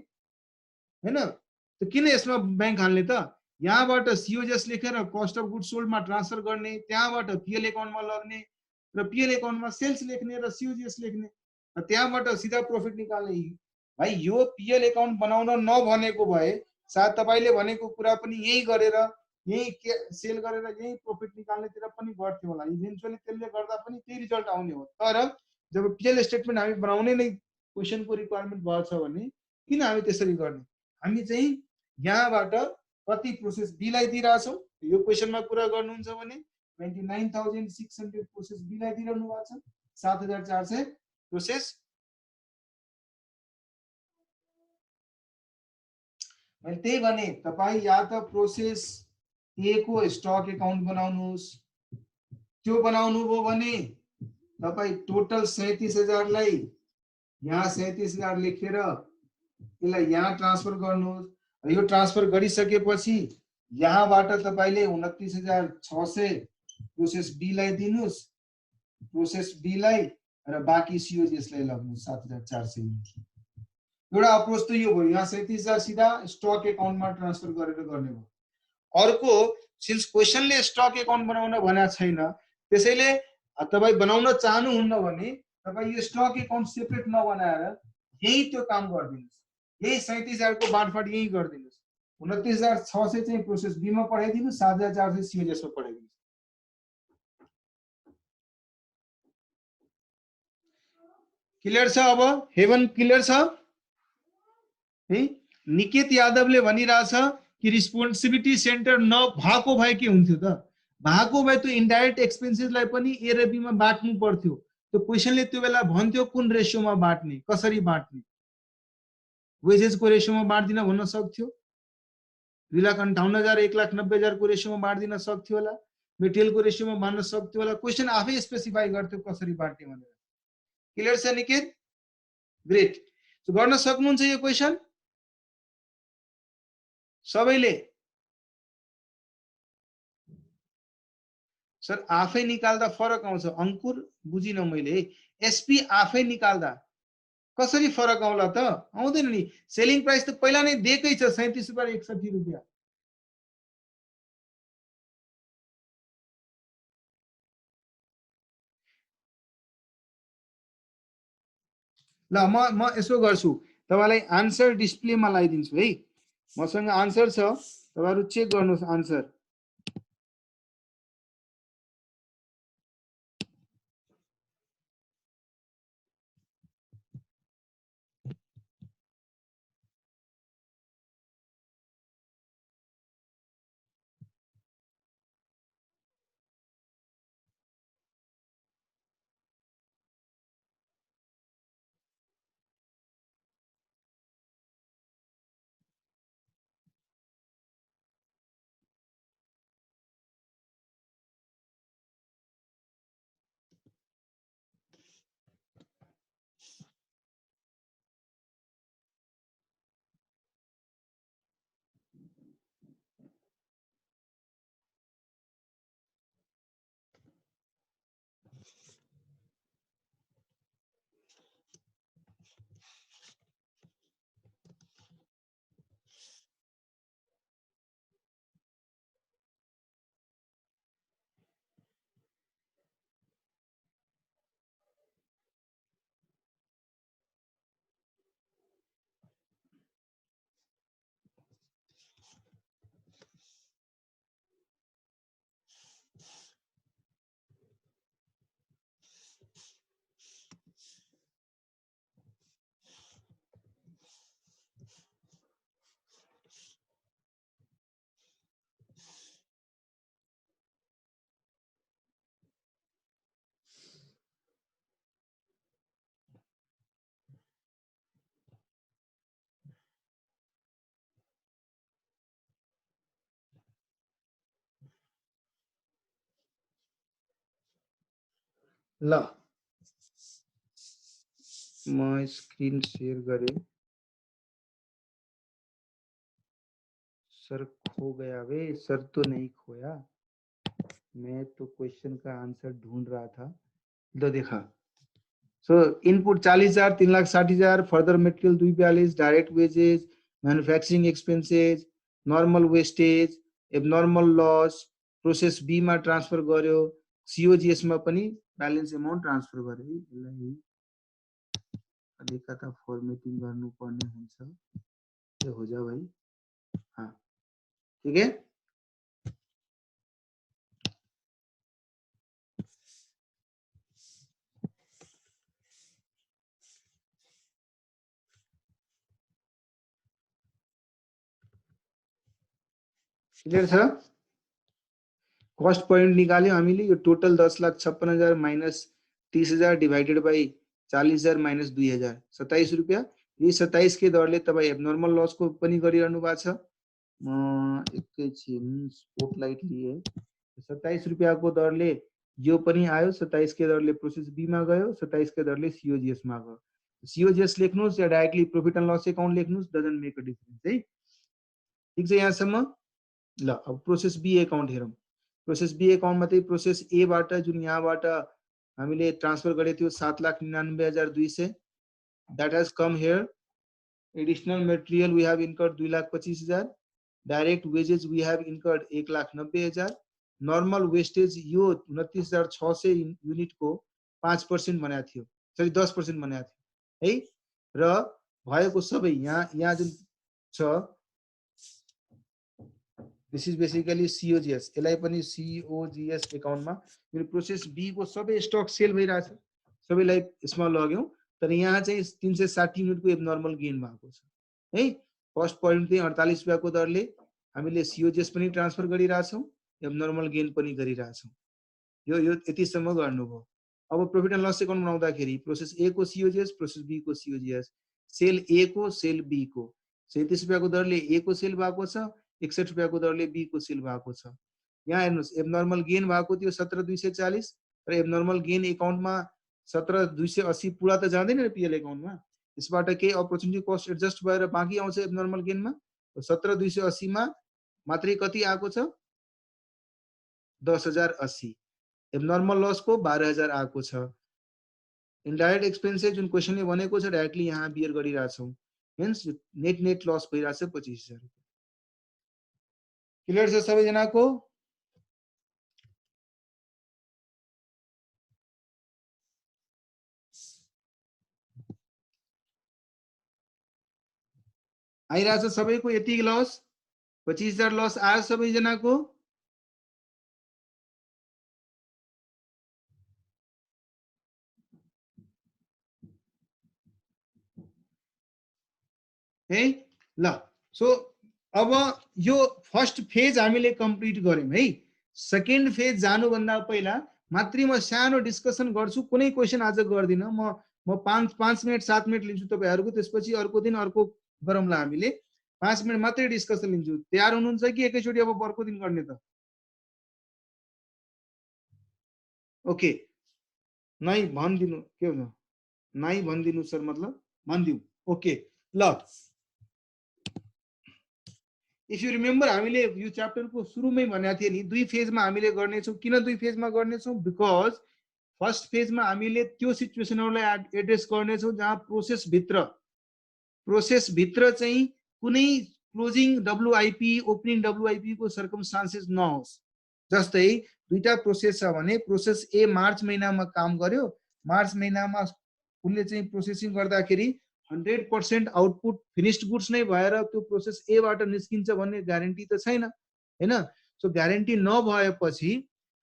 हैन, त किन यसमा बैंक हाल्ने त? यहाँबाट सीओजीएस लेखेर कस्ट अफ गुड सोल्डमा ट्रान्सफर गर्ने, त्यहाँबाट पीएल एकाउन्टमा लग्ने र पीएल एकाउन्टमा सेल्स लेख्ने र सीओजीएस लेख्ने, त्यहाँबाट सिधा प्रॉफिट निकाल्ने। भाइ यो पीएल एकाउन्ट बनाउन नभनेको भए सायद तपाईले भनेको कुरा पनि यही गरेर यही सेल गरेर यही प्रॉफिट निकाल्नेतिर पनि गर्थ्यो होला। इभेन्चुअली त्यसले गर्दा पनि त्यही रिजल्ट आउने हो। तर जब पीएल स्टेटमेन्ट हामी बनाउने नै क्वेसनको रिक्वायरमेन्ट भएछ भने किन हामी त्यसरी गर्ने? हामी चाहिँ यहाँबाट कति प्रोसेस बी लाई दिइरहेछौँ, यो क्वेसनमा कुरा गर्नुहुन्छ भने 29,600 प्रोसेस बी लाई दिइरहनु भएको छ, 7,400 प्रोसेस। मैले त्यही भने तपाईँ या त प्रोसेस ए को स्टक एकाउन्ट बनाउनुहोस्। त्यो बनाउनु भयो भने तपाईँ टोटल 37,000 लाई यहाँ 37,000 लेखेर यसलाई यहाँ ट्रान्सफर गर्नुहोस्। यो ट्रान्सफर गरिसकेपछि यहाँबाट तपाईले 29,600 प्रोसेस बी लाई दिनुस्, प्रोसेस बी लाई र बाँकी सीओजीएस लाई लग्नुहोस् 7,400 युनिट। एउटा अप्रोच त यो भयो, यहाँ 37,000 सिधा स्टक एकाउन्टमा ट्रान्सफर गरेर गर्ने भयो। अर्को, सिन्स क्वेसनले स्टक एकाउन्ट बनाउन भनेको छैन, त्यसैले तपाईँ बनाउन चाहनुहुन्न भने तपाईँ यो स्टक एकाउन्ट सेपरेट नबनाएर यही त्यो काम गरिदिनुस्। यही 37,000 को बाँडफाँड यही गरिदिनुस्। 29,600 चाहिँ प्रोसेस बी मा पठाइदिनुस्, 7,400 सीओजीएस मा पठाइदिनुस्। क्लियर छ? अब हेवन क्लियर छ है? निकेत यादवले भनिरहेछ कि रिस्पोन्सिबिलिटी सेन्टर नभएको भए के हुन्थ्यो त? भएको भए त्यो इन्डाइरेक्ट एक्सपेन्सेसलाई पनि ए र बी मा बाँट्नु पर्थ्यो। त्यो क्वेसनले त्यो बेला भन्थ्यो कुन रेसियोमा बाँट्ने, कसरी बाँट्ने। वेजेसको रेसियोमा बाँड्दिन भन्न सक्थ्यो, 2,58,000 1,90,000 को रेसियोमा बाँड्दिन सक्थ्यो होला, मेटेरियलको रेसियोमा बाँड्न सक्थ्यो होला। क्वेसन आफै स्पेसिफाई गर्थ्यो कसरी बाँट्ने भनेर। क्लियर छ निकेत? ग्रेट। गर्न सक्नुहुन्छ यो क्वेसन सबैले? सर आफै निकाल्दा फरक आउँछ। अंकुर बुझिन मैले है। एसपी आफै निकाल्दा कसरी फरक आउला त? आउँदैन नि। सेलिङ प्राइस त पहिला नै दिएकै छ 37,61 रुपियाँ। ल म यसो गर्छु, तपाईलाई आन्सर डिस्प्लेमा लगाइदिन्छु है। मसँग आन्सर छ, तपाईहरु चेक गर्नुहोस् आन्सर। ल म स्क्रीन शेयर गरेँ। सर खो गया वे, सर तो नहीं खोया, मैं तो क्वेश्चन का आंसर ढूंढ रहा था। लो देखा। So input 40,000, 3,60,000, further material 242, direct wages, manufacturing expenses, normal wastage, abnormal loss, process B मा ट्रान्सफर गर्यो, सीओजीएस मा पनि ब्यालेन्स अमाउन्ट ट्रान्सफर गर्यो। यसलाई अलिकता फर्मेटिङ गर्नुपर्ने हुन्छ। यो हो जा भाइ। हाँ ठीक है। क्लियर छ। कस्ट पॉइंट निकाल्यो हामीले। यो total 10,56,000 minus 30,000 divided by 40,000 minus 2,000 27 रुपियाँ। यही 27 के दरले तपाईँ एबनर्मल लस को पनि गरिरहनु भएको छ। म एकैछिन स्पोटलाइट लिए। 27 रुपियाँ को दरले यो पनि आयो। 27 के दरले प्रोसेस बी मा गयो। 27 के दरले सीओजीएस मा गयो। सीओजीएस लेख्नुस् या directly profit and loss account लेख्नुस्, डजन्ट मेक अ डिफरेन्स है। ठीक छ यहाँसम्म। ल अब प्रोसेस बी अकाउन्ट हेरौँ। प्रोसेस बी अकाउन्टमा चाहिँ प्रोसेस ए बाट जुन यहाँबाट हामीले ट्रान्सफर गरेको थियो 7,99,200, that has come here. Additional material we have incurred 2,25,000, direct wages we have incurred 1,90,000, normal wastage यो 29,600 युनिट को 5% बनाएको थियो, सरी 10% बनाएको थियो है। र भएको सबै यहाँ जुन छ, दिस इज बेसिकली सीओजीएस। यसलाई पनि सीओजीएस अकाउन्टमा मेरो प्रोसेस बी को सबै स्टक सेल भइरहेछ, सबैलाई यसमा लग्यौं। तर यहाँ चाहिँ 360 युनिटको एबनर्मल गेन भएको छ है। फर्स्ट पोइन्ट चाहिँ 48 रुपियाँको दरले हामीले सीओजीएस पनि ट्रान्सफर गरिरहेछौँ, एबनर्मल गेन पनि गरिरहेछौँ। यो यतिसम्म गर्नुभयो। अब प्रॉफिट एन्ड लस अकाउन्ट बनाउँदाखेरि प्रोसेस ए को सीओजीएस, प्रोसेस बी को सीओजीएस, सेल ए को सेल बी को 37 रुपियाँको दरले ए को सेल भएको छ, 61 रुपियाँको दरले बी को सेल भएको छ। यहाँ हेर्नुहोस् एबनर्मल गेन भएको थियो 17,240, र एबनर्मल गेन अकाउन्टमा 17,280 पुरा त जाँदैन पीएल अकाउन्टमा। यसबाट केही अपर्चुनिटी कस्ट एडजस्ट भएर बाँकी आउँछ एबनर्मल गेनमा। 17,280 मा मात्रै कति आएको छ, 10,080। एबनर्मल लस को 12,000 आएको छ। इनडाइरेक्ट एक्सपेन्सेस जुन क्वेसनले भनेको छ डाइरेक्टली यहाँ बियर गरिरहेछौँ, हेन्स नेट लस भइरहेछ 25,000 रुपियाँ। क्लियर छ सबैजनाको। आइरहेछ सबैको यति लस, 25,000 लस आयो सबैजनाको। है ल। सो अब यो फर्स्ट फेज हामीले कम्प्लिट गर्यौं है। सेकेन्ड फेज जानुभन्दा पहिला मात्रै म सानो डिस्कसन गर्छु। कुनै क्वेसन आज गर्दिन म 5 मिनट 7 मिनट लिन्छु तपाईहरुको, त्यसपछि अर्को दिन अर्को गरौँला हामीले। 5 मिनट मात्रै डिस्कसन लिन्छु। तयार हुनुहुन्छ कि एकैचोटी अब अर्को दिन गर्ने त? ओके नै भनिदिनु, के हुन्छ नै भनिदिनु सर, मतलब भनिदिउ। ओके ल। इफ यू रिमेम्बर हामीले यो च्याप्टरको सुरुमै भनेको थिए नि, दुई फेजमा हामीले गर्नेछौँ। किन दुई फेजमा गर्नेछौँ? बिकज फर्स्ट फेजमा हामीले त्यो सिचुएसनहरूलाई एड्रेस गर्नेछौँ जहाँ प्रोसेस भित्र चाहिँ कुनै क्लोजिङ डब्लुआइपी ओपनिङ डब्लुआइपी को सर्कमस्टान्सेस नहोस्। जस्तै दुईटा प्रोसेस छ भने प्रोसेस ए मार्च महिनामा काम गर्यो, मार्च महिनामा उनले चाहिँ प्रोसेसिङ गर्दाखेरि 100% आउटपुट फिनिश्ड गुड्स नै भएर त्यो प्रोसेस ए बाट निस्किन्छ भन्ने ग्यारेन्टी त छैन हैन। सो ग्यारेन्टी नभएपछि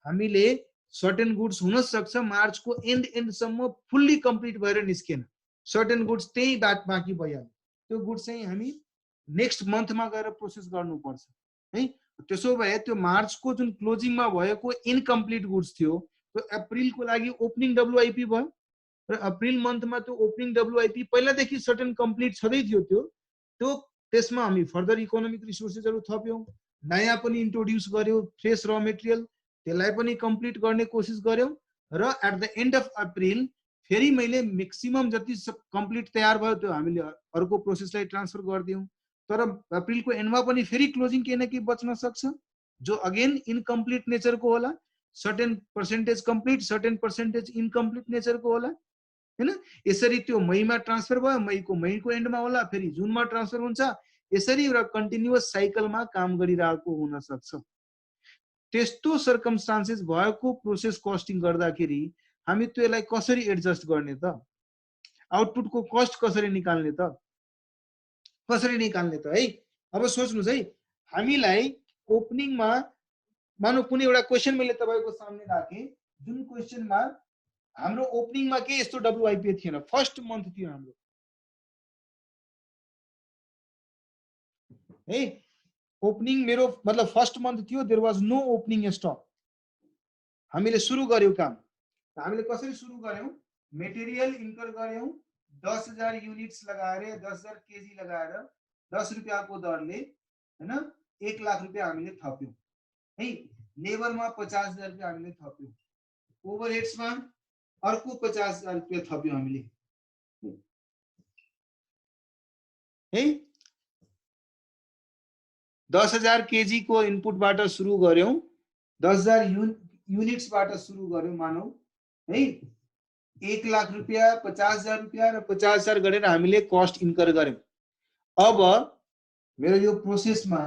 हामीले सर्टेन गुड्स हुन सक्छ मार्चको एन्डसम्म फुल्ली कम्प्लिट भएर निस्केन, सर्टेन गुड्स त्यही बाँकी भइहाल्यो। त्यो गुड्स चाहिँ हामी नेक्स्ट मन्थमा गएर प्रोसेस गर्नुपर्छ है। त्यसो भए त्यो मार्चको जुन क्लोजिङमा भएको इनकम्प्लिट गुड्स थियो त्यो अप्रिलको लागि ओपनिङ डब्लुआइपी भयो, र अप्रिल मन्थमा त्यो ओपनिङ डब्लुआइपी पहिलादेखि सर्टेन कम्प्लिट छँदै थियो। त्यो त्यसमा हामी फर्दर इकोनोमिक रिसोर्सेसहरू थप्यौँ, नयाँ पनि इन्ट्रोड्युस गर्यौँ फ्रेस र मेटेरियल, त्यसलाई पनि कम्प्लिट गर्ने कोसिस गर्यौँ। र at the end of April फेरि मैले मैक्सिमम जति कम्प्लिट तयार भयो त्यो हामीले अर्को प्रोसेसलाई ट्रान्सफर गरिदियौँ। तर अप्रिलको एन्डमा पनि फेरि क्लोजिङ केही न केही बच्न सक्छ जो अगेन इनकम्प्लिट नेचरको होला, certain percentage complete, certain percentage incomplete नेचरको होला हैन। यसरी त्यो मईमा ट्रान्सफर भयो, मईको एन्डमा होला, फेरि जुनमा ट्रान्सफर हुन्छ, यसरी एउटा कन्टिन्युअस साइकलमा काम गरिरहेको हुन सक्छ। त्यस्तो सर्कमस्टान्सेस भएको प्रोसेस कस्टिङ गर्दाखेरि हामी त्यसलाई कसरी एडजस्ट गर्ने त? आउटपुटको कस्ट कसरी निकाल्ने त? कसरी निकाल्ने त है? अब सोच्नुस् है, हामीलाई ओपनिङमा मानौ कुनै एउटा क्वेशन मैले तपाईको सामने राखे, जुन क्वेशनमा हाम्रो ओपनिङमा के यस्तो डब्ल्युआइपी थिएन, फर्स्ट मन्थ थियो हाम्रो है। ओपनिङ मेरो मतलब फर्स्ट मन्थ थियो, there was no opening stock. हामीले सुरु गर्यौं काम, हामीले कसरी सुरु गर्यौं? मटेरियल इन्कर गर्यौं 10,000 युनिट्स लगाएर 10,000 केजी लगाएर 10 रुपैयाँको दरले हैन 1 लाख रुपैयाँ हामीले थप्यौं है। लेबरमा 50,000 रुपैयाँ हामीले थप्यौं, ओभरहेड्समा अर्को 50,000 रुपैयाँ थप्यौं हामीले है। 10,000 केजी को इनपुटबाट सुरु गर्यौं, 10,000 युनिट्सबाट सुरु गर्यौं मानौ है। 1 लाख रुपैयाँ, 50,000 रुपैयाँ र 50,000 गरेर हामीले कस्ट इन्कर गर्यौं। अब मेरो यो प्रोसेसमा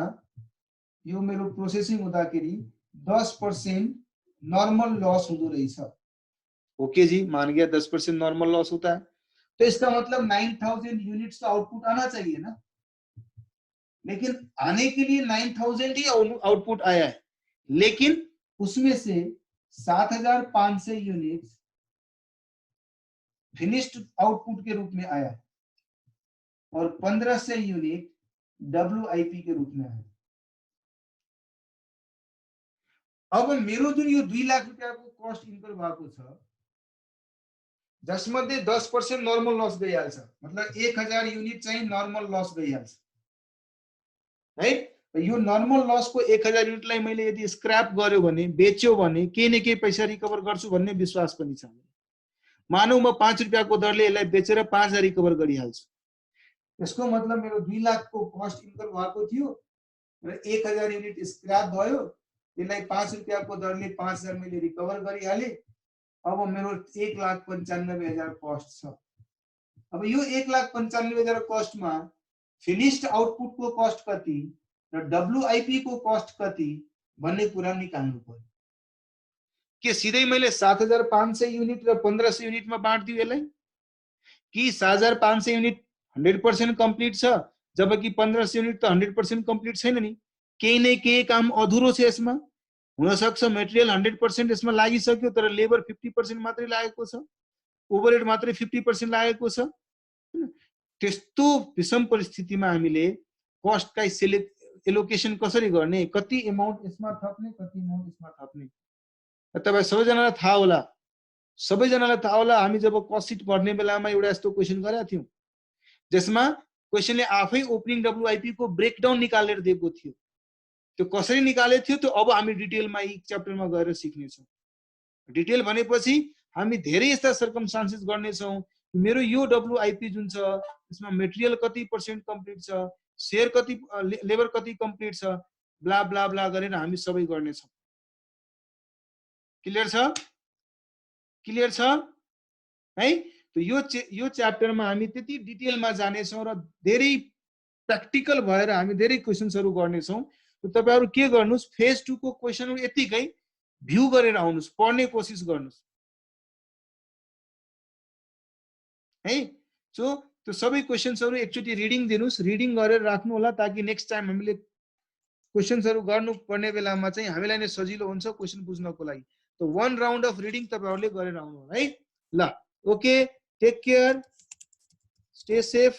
यो मेरो प्रोसेसिङ हुँदाखेरि 10% नॉर्मल लॉस हुँदो रहेछ। ओके जी, मान गया 10% नॉर्मल लॉस होता है, तो इसका मतलब 9,000 यूनिट्स का आउटपुट आना चाहिए ना। लेकिन आने के लिए 9,000 ही आउटपुट आया है, लेकिन उसमें से 7,500 यूनिट्स फिनिश्ड आउटपुट के रूप में आया और 1,500 यूनिट डब्ल्यूआईपी के रूप में आया। अब मेरो जुन यो 2 लाख रुपैयाँको कस्ट इन्कर भएको छ, जसमध्ये 10% नर्मल लस गइहाल्छ, मतलब 1,000 युनिट चाहिँ नर्मल लस गइहाल्छ है। यो नर्मल लसको 1,000 युनिटलाई मैले यदि स्क्रैप गर्यो भने, बेच्यो भने केही न केही पैसा रिकभर गर्छु भन्ने विश्वास पनि छ। मानौ म 5 रुपैयाँको दरले यसलाई बेचेर 5,000 रिकभर गरिहाल्छु, यसको मतलब मेरो 2 लाखको कस्ट इन्कर भएको थियो र 1,000 युनिट स्क्रैप भयो, त्यसलाई 5 रुपैयाँको दरले 5,000 मैले रिकभर गरिहाले। अब मेरो 1,95,000 कस्ट छ। अब यो 1,95,000 कस्टमा फिनिश्ड आउटपुट को कस्ट कति र डब्ल्यूआईपी को कस्ट कति भन्ने कुरा निकाल्नु पर्यो। के सिधै मैले 7,500 युनिट र 1,500 युनिटमा बाँड्दियो यसलाई, कि 7,500 युनिट 100% कम्प्लिट छ जबकि 1,500 युनिट त 100% कम्प्लिट छैन नि, केही न केही काम अधुरो छ यसमा। हुन सक्छ मटेरियल 100% यसमा लागिसक्यो तर लेबर 50% मात्रै लागेको छ, ओभरहेड मात्रै 50% लागेको छ। त्यस्तो विषम परिस्थितिमा हामीले कस्टका एलोकेसन कसरी गर्ने, कति अमाउन्ट यसमा थप्ने, कति अमाउन्ट यसमा थप्ने। तपाईं सबैजनालाई थाहा होला, हामी जब कस्ट सिट भर्ने बेलामा एउटा यस्तो क्वेशन गरेका थियौं जसमा क्वेशनले आफै ओपनिङ डब्ल्यूआईपी को ब्रेकडाउन निकालेर दिएको थियो। त्यो कसरी निकालेको थियो त्यो अब हामी डिटेलमा यी च्याप्टरमा गएर सिक्नेछौँ। डिटेल भनेपछि हामी धेरै यस्ता सर्कमस्टान्सेस गर्नेछौँ। मेरो यो डब्ल्यूआईपी जुन छ यसमा मटेरियल कति % कम्प्लिट छ, शेयर कति, लेबर कति कम्प्लिट छ, ब्ला ब्ला ब्ला गरेर हामी सबै गर्नेछौँ। क्लियर छ? क्लियर छ है? तो यो च्याप्टरमा हामी त्यति डिटेलमा जानेछौँ र धेरै प्र्याक्टिकल भएर हामी धेरै क्वेशन्सहरु गर्नेछौँ। तपाईहरु के गर्नुस्, फेज 2 को क्वेशनहरु यतिकै भ्यू गरेर आउनुस्, पढ्ने कोशिश गर्नुस् है। सो त्यो सबै क्वेशन्सहरु एकचोटी रिडिङ दिनुस्, रिडिङ गरेर राख्नु होला ताकि नेक्स्ट टाइम हामीले क्वेशन्सहरु गर्नु पर्ने बेलामा चाहिँ हामीलाई नै सजिलो हुन्छ क्वेशन बुझ्नको लागि। तो 1 राउन्ड अफ रिडिङ तपाईहरुले गरेर आउनु होला है। ल okay, take care, stay safe.